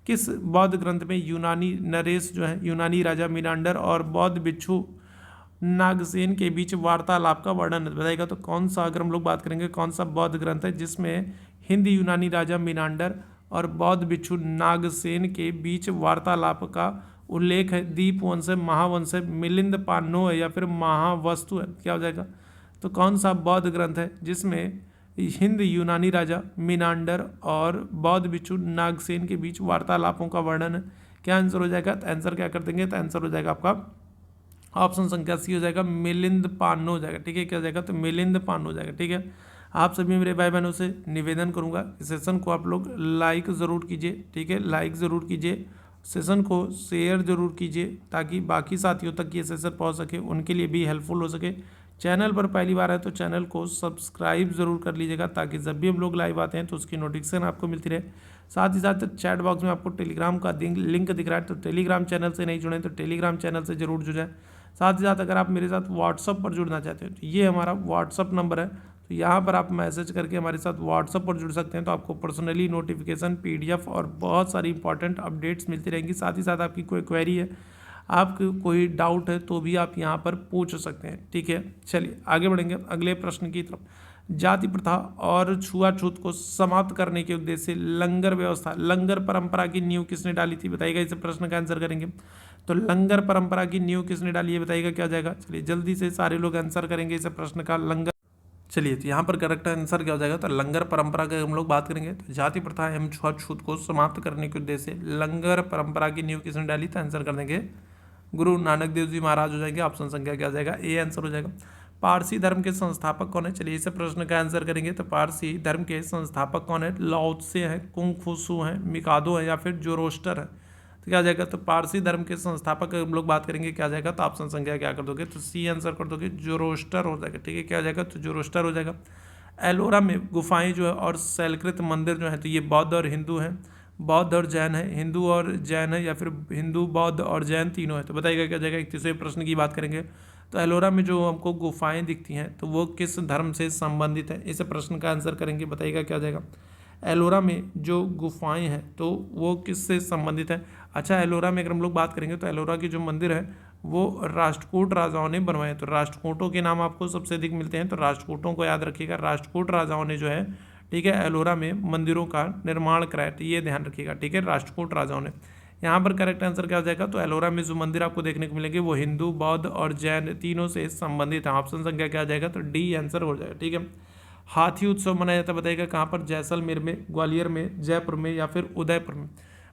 S1: किस बौद्ध ग्रंथ में यूनानी नरेश जो है, यूनानी राजा मीनांडर और बौद्ध भिक्षु नागसेन के बीच वार्तालाप का वर्णन बताएगा। तो कौन सा, अगर हम लोग बात करेंगे कौन सा बौद्ध ग्रंथ है जिसमें हिंदी यूनानी राजा मीनांडर और बौद्ध भिक्षु नागसेन के बीच वार्तालाप का उल्लेख है। दीपवंश है, महावंश है, मिलिंद पान्नो है या फिर महावस्तु है, क्या हो जाएगा। तो कौन सा बौद्ध ग्रंथ है जिसमें हिंद यूनानी राजा मीनांडर और बौद्ध भिक्षु नागसेन के बीच वार्तालापों का वर्णन है, क्या आंसर हो जाएगा। तो आंसर क्या कर देंगे, तो आंसर हो जाएगा आपका ऑप्शन संख्या सी हो जाएगा, मिलिंद पान्नो हो जाएगा। ठीक है, क्या हो जाएगा, तो मिलिंद पान्नो हो जाएगा। ठीक है, आप सभी मेरे भाई बहनों से निवेदन करूंगा इस सेशन को आप लोग लाइक ज़रूर कीजिए। ठीक है, लाइक ज़रूर कीजिए, सेशन को शेयर ज़रूर कीजिए ताकि बाकी साथियों तक ये सेशन पहुंच सके, उनके लिए भी हेल्पफुल हो सके। चैनल पर पहली बार है तो चैनल को सब्सक्राइब ज़रूर कर लीजिएगा ताकि जब भी हम लोग लाइव आते हैं तो उसकी नोटिफिकेशन आपको मिलती रहे। साथ ही साथ चैट बॉक्स में आपको टेलीग्राम का लिंक दिख रहा है, तो टेलीग्राम चैनल से नहीं जुड़े तो टेलीग्राम चैनल से ज़रूर जुड़ें। साथ ही साथ अगर आप मेरे साथ व्हाट्सअप पर जुड़ना चाहते हैं तो ये हमारा व्हाट्सअप नंबर है, तो यहाँ पर आप मैसेज करके हमारे साथ व्हाट्सअप पर जुड़ सकते हैं। तो आपको पर्सनली नोटिफिकेशन, PDF और बहुत सारी इंपॉर्टेंट अपडेट्स मिलती रहेंगी। साथ ही साथ आपकी कोई क्वेरी है, आपको कोई डाउट है तो भी आप यहाँ पर पूछ सकते हैं। ठीक है, चलिए आगे बढ़ेंगे अगले प्रश्न की तरफ। जाति प्रथा और छुआछूत को समाप्त करने के उद्देश्य से लंगर व्यवस्था, लंगर परंपरा की नींव किसने डाली थी, बताइएगा। इस प्रश्न का आंसर करेंगे। तो लंगर परंपरा की नींव किसने डाली है, बताइएगा क्या हो जाएगा। चलिए जल्दी से सारे लोग आंसर करेंगे इस प्रश्न का। लंगर, चलिए तो यहाँ पर करेक्ट आंसर क्या हो जाएगा, तो लंगर परंपरा की हम लोग बात करेंगे तो जाति प्रथा एवं छुआछूत को समाप्त करने के उद्देश्य से लंगर परंपरा की नींव किसने डाली, तो आंसर कर देंगे गुरु नानक देव जी महाराज हो जाएंगे। ऑप्शन संख्या क्या हो जाएगा, ए आंसर हो जाएगा। पारसी धर्म के संस्थापक कौन है, चलिए इस प्रश्न का आंसर करेंगे। तो पारसी धर्म के संस्थापक कौन है, लाओ त्से हैं, कुंफुसु हैं, मिकादो है या फिर जोरोस्टर है, तो क्या हो जाएगा। तो पारसी धर्म के संस्थापक हम लोग बात करेंगे क्या हो जाएगा, तो ऑप्शन संख्या क्या कर दोगे, तो सी आंसर कर दोगे, जोरोस्टर हो जाएगा। ठीक है, क्या हो जाएगा, तो जोरोस्टर हो जाएगा। एलोरा में गुफाएं जो है और शैलकृत मंदिर जो है तो ये बौद्ध और हिंदू हैं, बौद्ध और जैन है, हिंदू और जैन है या फिर हिंदू, बौद्ध और जैन तीनों है, तो बताइएगा क्या हो जाएगा। 31वें प्रश्न की बात करेंगे तो एलोरा में जो हमको गुफाएं दिखती हैं तो वो किस धर्म से संबंधित है, इस प्रश्न का आंसर करेंगे, बताइएगा क्या हो जाएगा। एलोरा में जो गुफाएं हैं तो वो किससे संबंधित है। अच्छा, एलोरा में अगर हम लोग बात करेंगे तो एलोरा की जो मंदिर है वो राष्ट्रकूट राजाओं ने बनवाए, तो राष्ट्रकूटों के नाम आपको सबसे अधिक मिलते हैं, तो राष्ट्रकूटों को याद रखिएगा। राष्ट्रकूट राजाओं ने जो है, ठीक है, एलोरा में मंदिरों का निर्माण कराया, तो ये ध्यान रखिएगा। ठीक है, राष्ट्रकूट राजाओं ने। यहाँ पर करेक्ट आंसर क्या हो जाएगा, तो एलोरा में जो मंदिर आपको देखने को मिलेंगे वो हिंदू, बौद्ध और जैन तीनों से संबंधित है। ऑप्शन संख्या क्या आ जाएगा, तो डी आंसर हो जाएगा। ठीक है, हाथी उत्सव मनाया जाता है, बताइएगा कहाँ पर, जैसलमेर में, ग्वालियर में, जयपुर में या फिर उदयपुर में,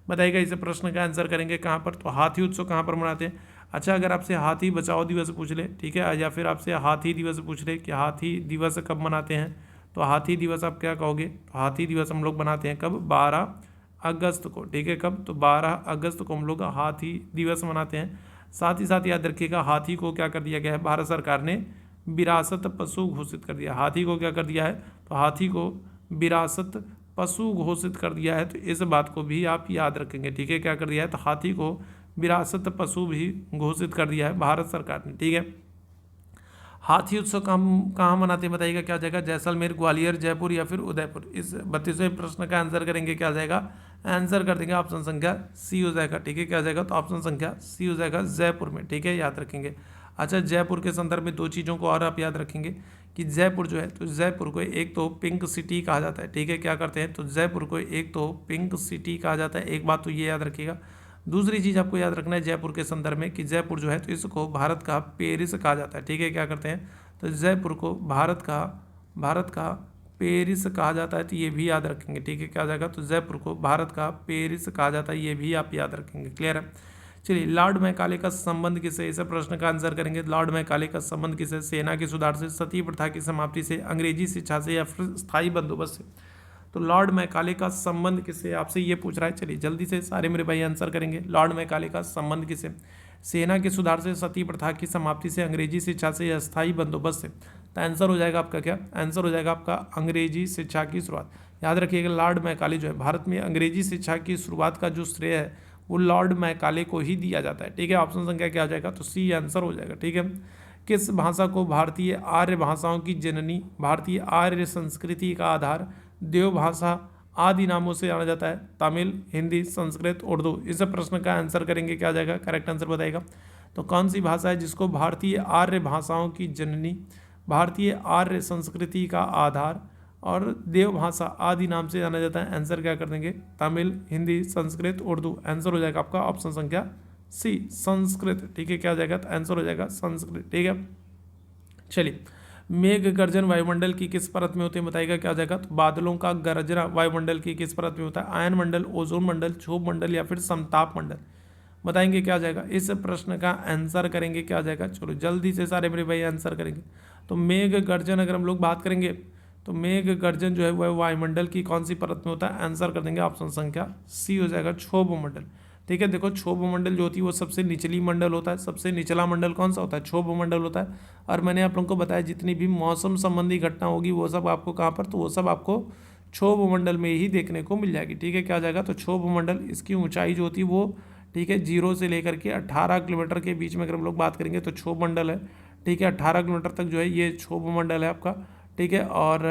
S1: बताइएगा। इस प्रश्न का आंसर करेंगे कहाँ पर, तो हाथी उत्सव कहाँ पर मनाते हैं। अच्छा, अगर आपसे हाथी बचाओ दिवस पूछ ले, ठीक है, या फिर आपसे हाथी दिवस पूछ ले कि हाथी दिवस कब मनाते हैं, तो हाथी दिवस आप क्या कहोगे, तो हाथी दिवस हम लोग मनाते हैं कब, 12 अगस्त को। ठीक है, कब, तो 12 अगस्त को हम लोग हाथी दिवस मनाते हैं। साथ ही साथ याद रखिएगा हाथी को क्या कर दिया गया है, भारत सरकार ने विरासत पशु घोषित कर दिया। हाथी को क्या कर दिया है, तो हाथी को विरासत पशु घोषित कर दिया है, तो इस बात को भी आप याद रखेंगे। ठीक है, क्या कर दिया है, तो हाथी को विरासत पशु भी घोषित कर दिया है भारत सरकार ने। ठीक है, हाथी उत्सव कहाँ मनाते हैं, बताइएगा क्या हो जाएगा, जैसलमेर, ग्वालियर, जयपुर या फिर उदयपुर। इस 32वें प्रश्न का आंसर करेंगे क्या हो जाएगा, आंसर कर देंगे ऑप्शन संख्या सी हो जाएगा। ठीक है, क्या हो जाएगा, तो ऑप्शन संख्या सी हो जाएगा, जयपुर में। ठीक है, याद रखेंगे। अच्छा, जयपुर के संदर्भ में दो चीज़ों को और आप याद रखेंगे कि जयपुर जो है, तो जयपुर को एक तो पिंक सिटी कहा जाता है। ठीक है, क्या करते हैं, तो जयपुर को एक तो पिंक सिटी कहा जाता है, एक बात तो ये याद रखिएगा। दूसरी चीज़ आपको याद रखना है जयपुर के संदर्भ में कि जयपुर जो है तो इसको भारत का पेरिस कहा जाता है। ठीक है, क्या करते हैं, तो जयपुर को भारत का पेरिस कहा जाता है, तो ये भी याद रखेंगे, ठीक है। क्या हो जाएगा, तो जयपुर को भारत का पेरिस कहा जाता है, ये भी आप याद रखेंगे। क्लियर है। चलिए, लॉर्ड मैकाले का संबंध किससे, इस प्रश्न का आंसर करेंगे। लॉर्ड मैकाले का संबंध किससे, सेना के सुधार से, सती प्रथा की समाप्ति से, अंग्रेजी शिक्षा से, या फिर स्थायी बंदोबस्त से। तो लॉर्ड मैकाले का संबंध किससे, आपसे ये पूछ रहा है। चलिए जल्दी से सारे मेरे भाई आंसर करेंगे। लॉर्ड मैकाले का संबंध किससे, सेना के सुधार से, सती प्रथा की समाप्ति से, अंग्रेजी शिक्षा से, या स्थायी बंदोबस्त से। तो आंसर हो जाएगा आपका क्या, आंसर हो जाएगा आपका अंग्रेजी शिक्षा की शुरुआत। याद रखिएगा, लॉर्ड मैकाले जो है भारत में अंग्रेजी शिक्षा की शुरुआत का जो श्रेय है वो लॉर्ड मैकाले को ही दिया जाता है, ठीक है। ऑप्शन संख्या क्या हो जाएगा, तो सी आंसर हो जाएगा, ठीक है। किस भाषा को भारतीय आर्य भाषाओं की जननी, भारतीय आर्य संस्कृति का आधार, देव भाषा आदि नामों से जाना जाता है, तमिल, हिंदी, संस्कृत, उर्दू। इस प्रश्न का आंसर करेंगे, क्या हो जाएगा, करेक्ट आंसर बताएगा। तो कौन सी भाषा है जिसको भारतीय आर्य भाषाओं की जननी, भारतीय आर्य संस्कृति का आधार और देव भाषा आदि नाम से जाना जाता है। आंसर क्या कर देंगे, तमिल, हिंदी, संस्कृत, उर्दू। आंसर हो जाएगा आपका ऑप्शन संख्या सी, संस्कृत, ठीक है। क्या हो जाएगा, तो आंसर हो जाएगा संस्कृत, ठीक है। चलिए, मेघ गर्जन वायुमंडल की किस परत में होते हैं, बताइएगा। क्या हो जाएगा, तो बादलों का गरजना वायुमंडल की किस परत में होता है, आयन मंडल, ओजोन मंडल, क्षोभ मंडल, या फिर समताप मंडल। बताएंगे क्या हो जाएगा, इस प्रश्न का आंसर करेंगे, क्या हो जाएगा। चलो जल्दी से सारे मेरे भाई आंसर करेंगे। तो मेघ गर्जन अगर हम लोग बात करेंगे तो मेघ गर्जन जो है वह वायुमंडल की कौन सी परत में होता है, आंसर कर देंगे ऑप्शन संख्या सी हो जाएगा, क्षोभ मंडल, ठीक है। देखो, क्षोभ मंडल जो होती है वो सबसे निचली मंडल होता है, सबसे निचला मंडल कौन सा होता है, क्षोभ मंडल होता है। और मैंने आप लोगों को बताया जितनी भी मौसम संबंधी घटना होगी वो सब आपको कहाँ पर, तो वो सब आपको क्षोभ मंडल में ही देखने को मिल जाएगी, ठीक है। क्या हो जाएगा, तो क्षोभ मंडल, इसकी ऊंचाई जो होती है वो, ठीक है, 0 से लेकर के 18 किलोमीटर के बीच में अगर हम लोग बात करेंगे तो क्षोभ मंडल है, ठीक है। 18 किलोमीटर तक जो है ये क्षोभ मंडल है आपका, ठीक है। और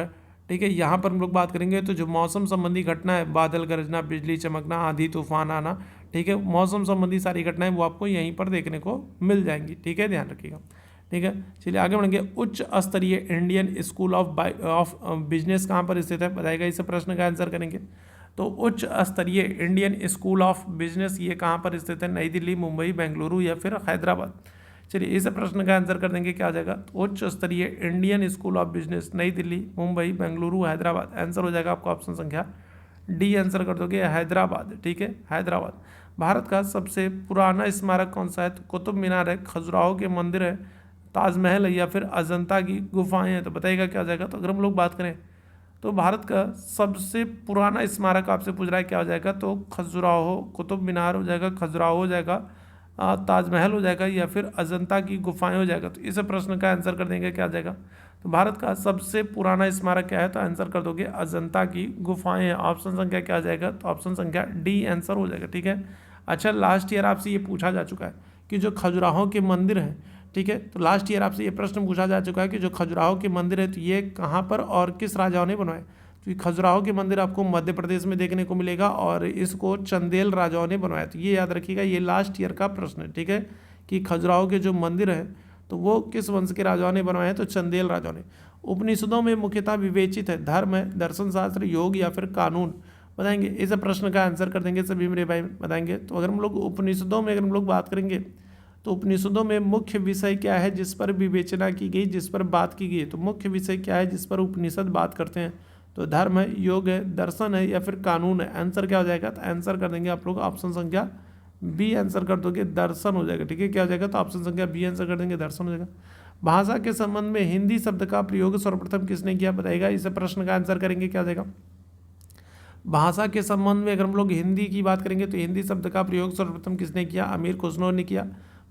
S1: ठीक है, यहाँ पर हम लोग बात करेंगे तो जो मौसम संबंधी घटना है, बादल गरजना, बिजली चमकना, आंधी तूफान आना, ठीक है, मौसम संबंधी सारी घटनाएं वो आपको यहीं पर देखने को मिल जाएंगी, ठीक है, ध्यान रखिएगा, ठीक है। चलिए आगे बढ़ेंगे। उच्च स्तरीय इंडियन स्कूल ऑफ बिजनेस कहाँ पर स्थित है, बताइएगा। इस प्रश्न का आंसर करेंगे। तो उच्च स्तरीय इंडियन स्कूल ऑफ बिजनेस ये कहाँ पर स्थित है, नई दिल्ली, मुंबई, बेंगलुरु, या फिर हैदराबाद। चलिए इस प्रश्न का आंसर कर देंगे, क्या आ जाएगा, उच्च स्तरीय इंडियन स्कूल ऑफ बिजनेस, नई दिल्ली, मुंबई, बेंगलुरु, हैदराबाद। आंसर हो जाएगा आपका ऑप्शन संख्या डी, आंसर कर दोगे हैदराबाद, ठीक है, हैदराबाद। भारत का सबसे पुराना स्मारक कौन सा है, तो कुतुब मीनार है, खजुराहो के मंदिर है, ताजमहल है, या फिर अजंता की गुफाएं हैं। तो बताइएगा क्या हो जाएगा। तो अगर हम लोग बात करें तो भारत का सबसे पुराना स्मारक आपसे पूछ रहा है, क्या हो जाएगा, तो खजुराहो, कुतुब मीनार हो जाएगा, खजुराहो हो जाएगा, ताजमहल हो जाएगा, या फिर अजंता की गुफाएं हो जाएगा। तो इस प्रश्न का आंसर कर देंगे, क्या आ जाएगा। तो भारत का सबसे पुराना स्मारक क्या है, तो आंसर कर दोगे अजंता की गुफाएं। ऑप्शन संख्या क्या आ जाएगा, तो ऑप्शन संख्या डी आंसर हो जाएगा, ठीक है। अच्छा, लास्ट ईयर आपसे ये पूछा जा चुका है कि जो खजुराहो के मंदिर हैं, ठीक है, तो लास्ट ईयर आपसे ये प्रश्न पूछा जा चुका है कि जो खजुराहो के मंदिर है तो ये कहाँ पर और किस राजाओं ने बनवाए। तो ये खजुराहो के मंदिर आपको मध्य प्रदेश में देखने को मिलेगा और इसको चंदेल राजाओं ने बनवाया। तो ये याद रखिएगा, ये लास्ट ईयर का प्रश्न है, ठीक है, कि खजुराहो के जो मंदिर हैं तो वो किस वंश के राजाओं ने बनवाए हैं, तो चंदेल राजाओं ने। उपनिषदों में मुख्यतः विवेचित है धर्म है, दर्शन शास्त्र, योग, या फिर कानून। बताएंगे, इस प्रश्न का आंसर कर देंगे सभी मेरे भाई, बताएंगे। तो अगर हम लोग उपनिषदों में अगर हम लोग बात करेंगे तो उपनिषदों में मुख्य विषय क्या है जिस पर विवेचना की गई, जिस पर बात की गई। तो मुख्य विषय क्या है जिस पर उपनिषद बात करते हैं, तो धर्म है, योग है, दर्शन है, या फिर कानून है। आंसर क्या हो जाएगा, तो आंसर कर देंगे आप लोग ऑप्शन संख्या बी, आंसर कर दोगे दर्शन हो जाएगा, ठीक है। क्या हो जाएगा, तो ऑप्शन संख्या बी आंसर कर देंगे, दर्शन हो जाएगा। भाषा के संबंध में हिंदी शब्द का प्रयोग सर्वप्रथम किसने किया, बताएगा। इस प्रश्न का आंसर करेंगे, क्या हो जाएगा। भाषा के संबंध में अगर हम लोग हिंदी की बात करेंगे तो हिंदी शब्द का प्रयोग सर्वप्रथम किसने किया, अमीर खुसरो ने किया,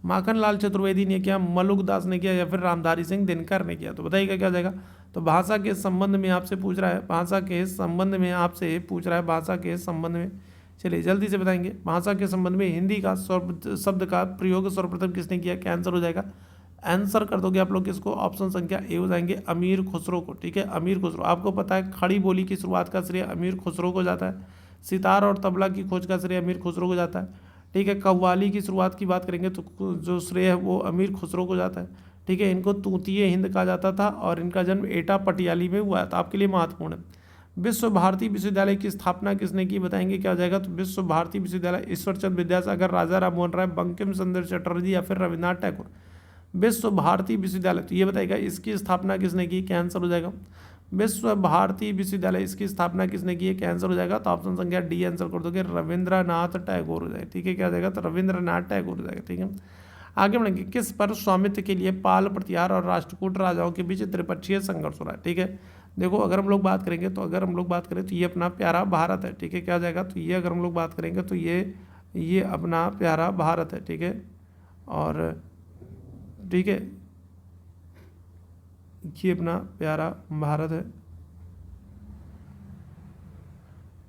S1: माखन लाल चतुर्वेदी ने किया, मलुकदास ने किया, या फिर रामधारी सिंह दिनकर ने किया। तो बताइएगा क्या हो जाएगा। तो भाषा के संबंध में आपसे पूछ रहा है, भाषा के संबंध में आपसे पूछ रहा है, भाषा के संबंध में। चलिए जल्दी से बताएंगे, भाषा के संबंध में हिंदी का शब्द का प्रयोग सर्वप्रथम किसने किया, क्या आंसर हो जाएगा। आंसर कर दोगे आप लोग किसको, ऑप्शन संख्या ए हो जाएंगे, अमीर खुसरो को, ठीक है। अमीर खुसरो, आपको पता है खड़ी बोली की शुरुआत का श्रेय अमीर खुसरो को जाता है, सितार और तबला की खोज का श्रेय अमीर खुसरो को जाता है, ठीक है। कव्वाली की शुरुआत की बात करेंगे तो जो श्रेय है वो अमीर खुसरो को जाता है, ठीक है। इनको तूतीय हिंद कहा जाता था और इनका जन्म एटा पटियाली में हुआ था, आपके लिए महत्वपूर्ण है। विश्व भारती विश्वविद्यालय की स्थापना किसने की, बताएंगे क्या हो जाएगा। तो विश्व भारती विश्वविद्यालय ईश्वरचंद विद्यासागर, राजा राम मोहन राय, बंकिम चंद्र चटर्जी, या फिर रविन्द्रनाथ टैगोर। विश्व भारती विश्वविद्यालय, तो ये बताएगा इसकी स्थापना किसने की, क्या आंसर हो जाएगा। विश्व भारती विश्वविद्यालय, इसकी स्थापना किसने की है? क्या आंसर हो जाएगा? तो ऑप्शन संख्या डी आंसर कर दोगे, रविंद्रनाथ टैगोर हो जाएगा। ठीक है, क्या हो जाएगा? तो रविंद्रनाथ टैगोर हो जाएगा। ठीक है, आगे बढ़ेंगे। किस पर स्वामित्व के लिए पाल, प्रतिहार और राष्ट्रकूट राजाओं के बीच त्रिपक्षीय संघर्ष हो रहा है? ठीक है, देखो अगर हम लोग बात करेंगे तो ये अपना प्यारा भारत है। ठीक है, क्या हो जाएगा? तो ये अगर हम लोग बात करेंगे तो ये अपना प्यारा भारत है। ठीक है, और ठीक है, ये अपना प्यारा भारत है।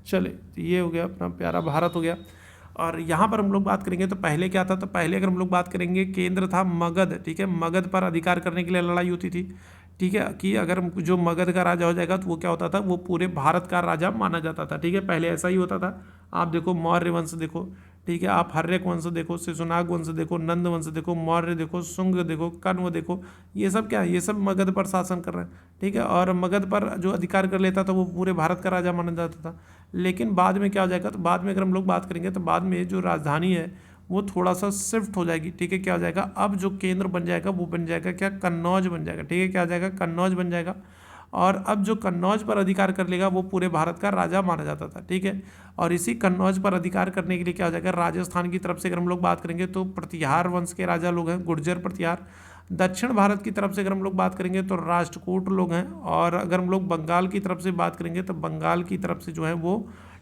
S1: चले, तो ये हो गया अपना प्यारा भारत हो गया। और यहाँ पर हम लोग बात करेंगे तो पहले क्या था? तो पहले अगर हम लोग बात करेंगे, केंद्र था मगध। ठीक है, मगध पर अधिकार करने के लिए लड़ाई होती थी। ठीक है, कि अगर जो मगध का राजा हो जाएगा तो वो क्या होता था? वो पूरे भारत का राजा माना जाता था। ठीक है, पहले ऐसा ही होता था। आप देखो मौर्य वंश देखो, ठीक है, आप हर्यक वंश देखो, शिशुनाग वंश देखो, नंद वंश देखो, मौर्य देखो, शुंग देखो, कण्व देखो, ये सब क्या है? ये सब मगध पर शासन कर रहे हैं। ठीक है, और मगध पर जो अधिकार कर लेता था वो पूरे भारत का राजा माना जाता था। लेकिन बाद में क्या हो जाएगा? तो बाद में अगर हम लोग बात करेंगे तो बाद में जो राजधानी है वो थोड़ा सा शिफ्ट हो जाएगी। ठीक है, क्या हो जाएगा? अब जो केंद्र बन जाएगा वो बन जाएगा क्या? कन्नौज बन जाएगा। ठीक है, क्या हो जाएगा? कन्नौज बन जाएगा। और अब जो कन्नौज पर अधिकार कर लेगा वो पूरे भारत का राजा माना जाता था। ठीक है, और इसी कन्नौज पर अधिकार करने के लिए क्या हो जाएगा? राजस्थान की तरफ से अगर हम लोग बात करेंगे तो प्रतिहार वंश के राजा लोग हैं, गुर्जर प्रतिहार। दक्षिण भारत की तरफ से अगर हम लोग बात करेंगे तो राष्ट्रकूट लोग हैं। और अगर हम लोग बंगाल की तरफ से बात करेंगे तो बंगाल की तरफ से जो है वो,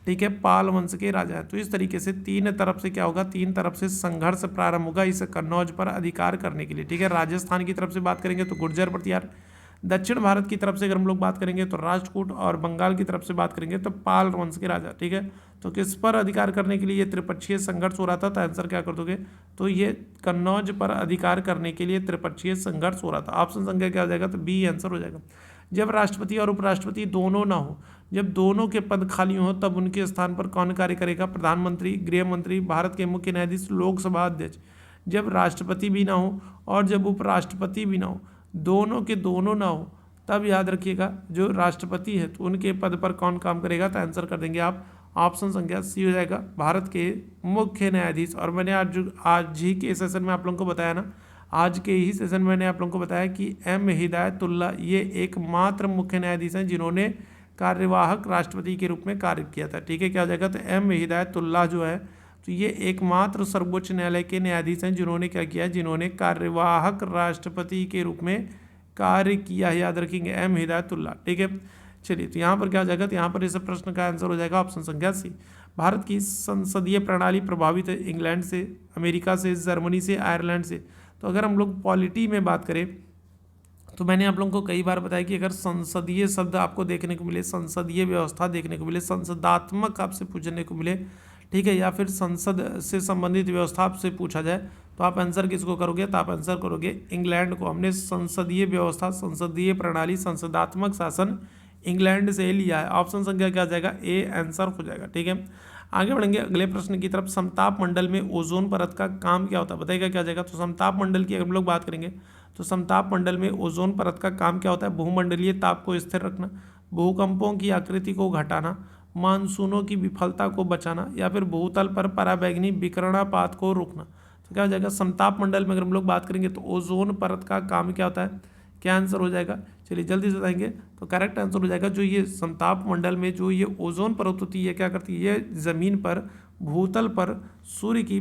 S1: ठीक है, पाल वंश के राजा है। तो इस तरीके से तीन तरफ से क्या होगा? तीन तरफ से संघर्ष प्रारंभ होगा इस कन्नौज पर अधिकार करने के लिए। ठीक है, राजस्थान की तरफ से बात करेंगे तो गुर्जर प्रतिहार, दक्षिण भारत की तरफ से अगर हम लोग बात करेंगे तो राष्ट्रकूट, और बंगाल की तरफ से बात करेंगे तो पाल वंश के राजा। ठीक है, तो किस पर अधिकार करने के लिए ये त्रिपक्षीय संघर्ष हो रहा था? तो आंसर क्या कर दोगे? तो ये कन्नौज पर अधिकार करने के लिए त्रिपक्षीय संघर्ष हो रहा था। ऑप्शन संख्या क्या हो जाएगा? तो बी आंसर हो जाएगा। जब राष्ट्रपति और उपराष्ट्रपति दोनों ना हो, जब दोनों के पद खाली हों, तब उनके स्थान पर कौन कार्य करेगा? प्रधानमंत्री, गृह मंत्री, भारत के मुख्य न्यायाधीश, लोकसभा अध्यक्ष। जब राष्ट्रपति भी ना हो और जब उपराष्ट्रपति भी ना हो, दोनों के दोनों ना हो, तब याद रखिएगा जो राष्ट्रपति है तो उनके पद पर कौन काम करेगा? तो आंसर कर देंगे आप ऑप्शन संख्या सी हो जाएगा, भारत के मुख्य न्यायाधीश। और मैंने आज ही के सेशन में आप लोगों को बताया ना, आज के ही सेशन में मैंने आप लोगों को बताया कि एम हिदायतुल्ला ये एकमात्र मुख्य न्यायाधीश हैं जिन्होंने कार्यवाहक राष्ट्रपति के रूप में कार्य किया था। ठीक है, क्या हो जाएगा? तो एम हिदायतुल्ला जो है तो ये एकमात्र सर्वोच्च न्यायालय के न्यायाधीश हैं जिन्होंने क्या किया? जिन्होंने कार्यवाहक राष्ट्रपति के रूप में कार्य किया है। याद रखेंगे, एम हिदायतुल्ला। ठीक है, चलिए, तो यहाँ पर क्या हो जाएगा? तो यहाँ पर इस प्रश्न का आंसर हो जाएगा ऑप्शन संख्या सी। भारत की संसदीय प्रणाली प्रभावित है इंग्लैंड से, अमेरिका से, जर्मनी से, आयरलैंड से। तो अगर हम लोग पॉलिटी में बात करें तो मैंने आप लोगों को कई बार बताया कि अगर संसदीय शब्द आपको देखने को मिले, संसदीय व्यवस्था देखने को मिले, संसदात्मक आपसे पूछने को मिले, ठीक है, या फिर संसद से संबंधित व्यवस्था आपसे पूछा जाए, तो आप आंसर किसको करोगे? तो आप आंसर करोगे इंग्लैंड को। हमने संसदीय व्यवस्था, संसदीय प्रणाली, संसदात्मक शासन इंग्लैंड से लिया है। ऑप्शन संख्या क्या आ जाएगा? ए आंसर हो जाएगा। ठीक है, आगे बढ़ेंगे अगले प्रश्न की तरफ। समताप मंडल में ओजोन परत का काम क्या होता है? बताइएगा क्या आ जाएगा? तो समताप मंडल की अगर हम लोग बात करेंगे तो समताप मंडल में ओजोन परत का काम क्या होता है? भूमंडलीय ताप को स्थिर रखना, भूकंपों की आकृति को घटाना, मानसूनों की विफलता को बचाना, या फिर भूतल पर पराबैंगनी विकिरणापात को रोकना। तो क्या हो जाएगा? समताप मंडल में अगर हम लोग बात करेंगे तो ओजोन परत का काम क्या होता है? क्या आंसर हो जाएगा? चलिए जल्दी से बताएंगे। तो करेक्ट आंसर हो जाएगा, जो ये समताप मंडल में जो ये ओजोन परत होती है क्या करती है? ये ज़मीन पर, भूतल पर सूर्य की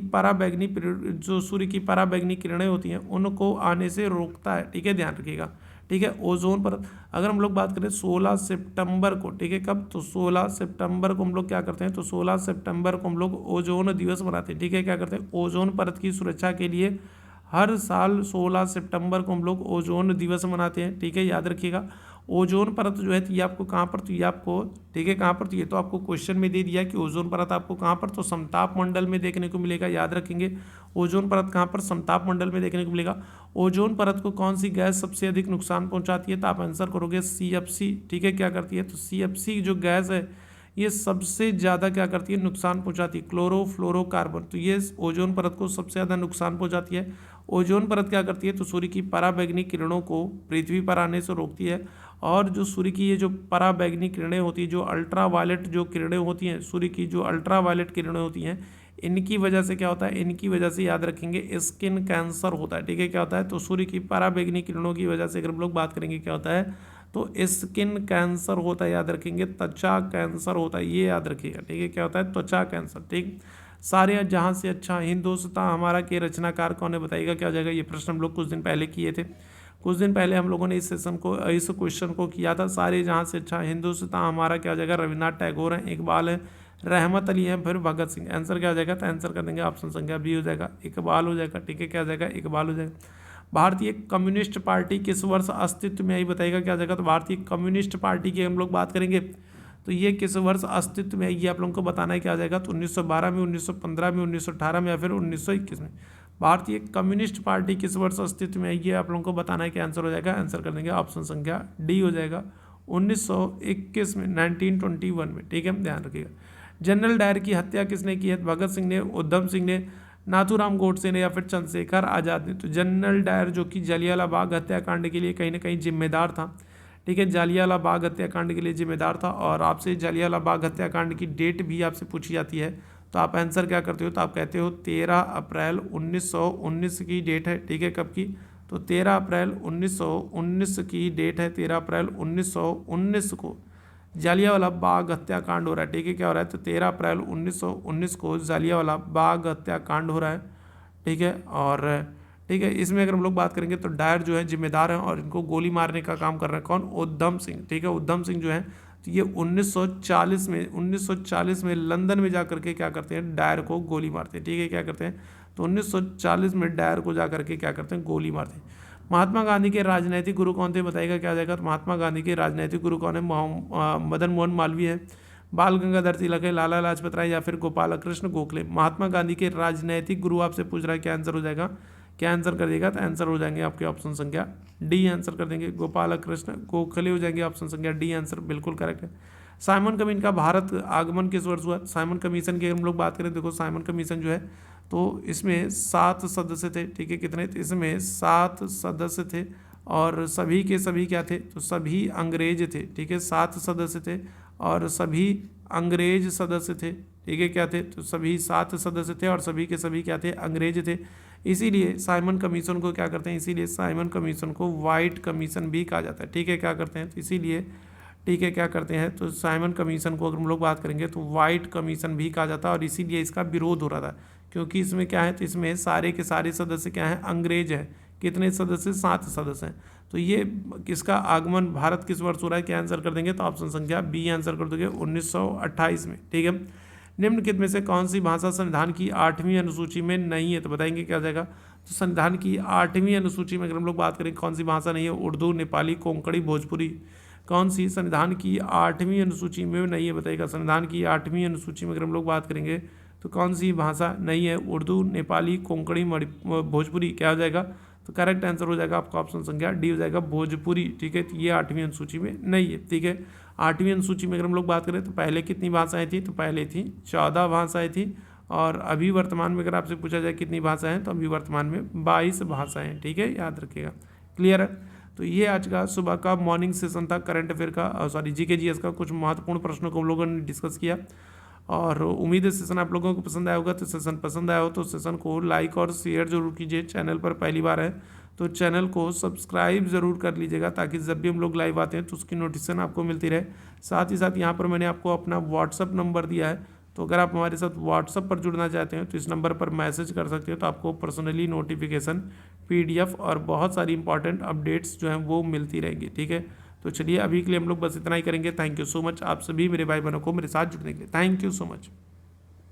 S1: पराबैंगनी किरणें होती हैं उनको आने से रोकता है। ठीक है, ध्यान रखिएगा। ठीक है, ओजोन परत अगर हम लोग बात करें 16 सितंबर को, ठीक है, कब? तो 16 सितंबर को हम लोग क्या करते हैं? तो 16 सितंबर को हम लोग ओजोन दिवस मनाते हैं। ठीक है, क्या करते हैं? ओजोन परत की सुरक्षा के लिए हर साल 16 सितंबर को हम लोग ओजोन दिवस मनाते हैं। ठीक है, याद रखिएगा। ओजोन परत जो है तो ये आपको कहाँ पर? तो ये आपको, ठीक है, कहाँ पर? तो ये तो आपको क्वेश्चन में दे दिया कि ओजोन परत आपको कहाँ पर? तो समताप मंडल में देखने को मिलेगा। याद रखेंगे, ओजोन परत कहाँ पर? समताप मंडल में देखने को मिलेगा। ओजोन परत को कौन सी गैस सबसे अधिक नुकसान पहुँचाती है? तो आप आंसर करोगे CFC। ठीक है, क्या करती है? तो CFC जो गैस है ये सबसे ज़्यादा क्या करती है? नुकसान पहुँचाती है, क्लोरोफ्लोरोकार्बन। तो ये ओजोन परत को सबसे ज़्यादा नुकसान पहुँचाती है। ओजोन परत क्या करती है? तो सूर्य की पराबैंगनी किरणों को पृथ्वी पर आने से रोकती है। और जो सूर्य की ये जो पराबैंगनी किरणें होती हैं, जो अल्ट्रावायलेट जो किरणें होती हैं, सूर्य की जो अल्ट्रावायलेट किरणें होती हैं, इनकी वजह से क्या होता है? इनकी वजह से याद रखेंगे स्किन कैंसर होता है। ठीक है, क्या होता है? तो सूर्य की पराबैंगनी किरणों की वजह से अगर हम लोग बात करेंगे क्या होता है? तो स्किन कैंसर होता है, याद रखेंगे, त्वचा कैंसर होता है, ये याद रखिएगा, ठीक है, क्या होता है, त्वचा कैंसर, ठीक। सारे जहाँ से अच्छा हिंदुस्तान हमारा के रचनाकार कौन है, बताइएगा क्या हो जाएगा। ये प्रश्न हम लोग कुछ दिन पहले किए थे, कुछ दिन पहले हम लोगों ने इस क्वेश्चन को किया था। सारे जहाँ से अच्छा हिंदुस्तान हमारा क्या हो जाएगा, रविन्द्रनाथ टैगोर हैं, इकबाल है, रहमत अली हैं, फिर भगत सिंह। आंसर क्या हो जाएगा, तो आंसर कर देंगे ऑप्शन संख्या बी हो जाएगा, इकबाल हो जाएगा, ठीक है, क्या हो जाएगा, इकबाल हो जाएगा। भारतीय कम्युनिस्ट पार्टी किस वर्ष अस्तित्व में आई, बताइएगा क्या हो जाएगा। तो भारतीय कम्युनिस्ट पार्टी की हम लोग बात करेंगे तो ये किस वर्ष अस्तित्व में आई, ये आप लोगों को बताना है, क्या आ जाएगा। तो 1912 में, 1915 में, 1918 में, या फिर 1921 में। भारतीय कम्युनिस्ट पार्टी किस वर्ष अस्तित्व में आई, ये आप लोगों को बताना है, क्या आंसर हो जाएगा। आंसर कर देंगे ऑप्शन संख्या डी हो जाएगा, 1921 में, 1921 में, ठीक है, ध्यान रखिएगा। जनरल डायर की हत्या किसने की है, भगत सिंह ने, उधम सिंह ने, नाथूराम गोडसे ने, या फिर चंद्रशेखर आज़ाद ने। तो जनरल डायर जो कि जलियांवाला बाग हत्याकांड के लिए कहीं ना कहीं जिम्मेदार था, ठीक है, जलियांवाला बाग हत्याकांड के लिए जिम्मेदार था। और आपसे जलियांवाला बाग हत्याकांड की डेट भी आपसे पूछी जाती है, तो आप आंसर क्या करते हो, तो आप कहते हो 13 अप्रैल 1919 की डेट है, ठीक है, कब की, तो 13 अप्रैल 1919 की डेट है, 13 अप्रैल 1919 को जलियांवाला बाग हत्याकांड हो रहा है, ठीक है, क्या हो रहा है, तो 13 अप्रैल 1919 को जलियांवाला बाग हत्याकांड हो रहा है, ठीक है। और ठीक है, इसमें अगर हम लोग बात करेंगे तो डायर जो है जिम्मेदार हैं और इनको गोली मारने का काम कर रहे हैं कौन, उधम सिंह, ठीक है, उधम सिंह जो है, तो ये 1940 में लंदन में जा करके क्या करते हैं, डायर को गोली मारते हैं, ठीक है, क्या करते हैं, तो 1940 में डायर को जा करके क्या करते हैं, गोली मारते हैं। महात्मा गांधी के राजनैतिक गुरु कौन थे, बताइएगा क्या आ जाएगा। तो महात्मा गांधी के राजनैतिक गुरु कौन है, मदन मोहन मालवीय है, बाल गंगाधर तिलक है, लाला लाजपत राय, या फिर गोपाल कृष्ण गोखले। महात्मा गांधी के राजनैतिक गुरु आपसे पूछ रहा है, क्या आंसर हो जाएगा, क्या आंसर कर देगा, तो आंसर हो जाएंगे आपके ऑप्शन संख्या डी, आंसर कर देंगे गोपाल कृष्ण गोखले हो जाएंगे, ऑप्शन संख्या डी आंसर बिल्कुल करेक्ट है। साइमन कमीशन का भारत आगमन किस वर्ष हुआ, साइमन कमीशन की हम लोग बात करें, देखो साइमन कमीशन जो है तो इसमें 7 सदस्य थे, ठीक है, कितने, इसमें 7 सदस्य थे और सभी के सभी क्या थे, तो सभी अंग्रेज थे, ठीक है, 7 सदस्य थे और सभी अंग्रेज सदस्य थे, ठीक है, क्या थे, तो सभी 7 सदस्य थे और सभी के सभी क्या थे, अंग्रेज थे। इसीलिए साइमन कमीशन को क्या करते हैं, इसीलिए साइमन कमीशन को वाइट कमीशन भी कहा जाता है, ठीक है, क्या करते हैं, तो इसीलिए ठीक है, क्या करते हैं, तो साइमन कमीशन को अगर हम लोग बात करेंगे तो वाइट कमीशन भी कहा जाता है और इसीलिए इसका विरोध हो रहा था, क्योंकि इसमें क्या है, तो इसमें सारे के सारे सदस्य क्या हैं, अंग्रेज हैं। कितने सदस्य, 7 सदस्य हैं। तो ये किसका आगमन भारत किस वर्ष हो रहा है, क्या आंसर कर देंगे, तो ऑप्शन संख्या बी आंसर कर दोगे 1928 में, ठीक है। निम्नलिखित में से कौन सी भाषा संविधान की 8वीं अनुसूची में नहीं है, तो बताएंगे क्या हो जाएगा। तो संविधान की 8वीं अनुसूची में अगर हम लोग बात करें कौन सी भाषा नहीं है, उर्दू, नेपाली, कोंकणी, भोजपुरी। कौन सी संविधान की 8वीं अनुसूची में नहीं है, बताइएगा। संविधान की 8वीं अनुसूची में अगर हम लोग बात करेंगे तो कौन सी भाषा नहीं है, उर्दू, नेपाली, कोंकणी, भोजपुरी, क्या हो जाएगा, तो करेक्ट आंसर हो जाएगा आपका ऑप्शन संख्या डी हो जाएगा, भोजपुरी, ठीक है। तो ये 8वीं अनुसूची में नहीं है, ठीक है। 8वीं अनुसूची में अगर हम लोग बात करें तो पहले कितनी भाषाएं थी, तो पहले थी 14 भाषाएं थी और अभी वर्तमान में अगर आपसे पूछा जाए कितनी भाषाएं, तो अभी वर्तमान में 22 भाषाएं, ठीक है, याद रखिएगा, क्लियर है। तो ये आज का सुबह का मॉर्निंग सेशन था करंट अफेयर का, सॉरी जीके जीएस का। कुछ महत्वपूर्ण प्रश्नों को हम लोगों ने डिस्कस किया और उम्मीद है सेशन आप लोगों को पसंद आया होगा। तो सेशन पसंद आया हो तो सेशन को लाइक और शेयर जरूर कीजिए। चैनल पर पहली बार है तो चैनल को सब्सक्राइब ज़रूर कर लीजिएगा, ताकि जब भी हम लोग लाइव आते हैं तो उसकी नोटिफिकेशन आपको मिलती रहे। साथ ही साथ यहाँ पर मैंने आपको अपना व्हाट्सअप नंबर दिया है, तो अगर आप हमारे साथ व्हाट्सअप पर जुड़ना चाहते हैं तो इस नंबर पर मैसेज कर सकते हो, तो आपको पर्सनली नोटिफिकेशन, पीडीएफ और बहुत सारी इंपॉर्टेंट अपडेट्स जो हैं वो मिलती रहेंगी, ठीक है। तो चलिए अभी के लिए हम लोग बस इतना ही करेंगे। थैंक यू सो मच आप सभी मेरे भाई बहनों को मेरे साथ जुड़ने के लिए, थैंक यू सो मच।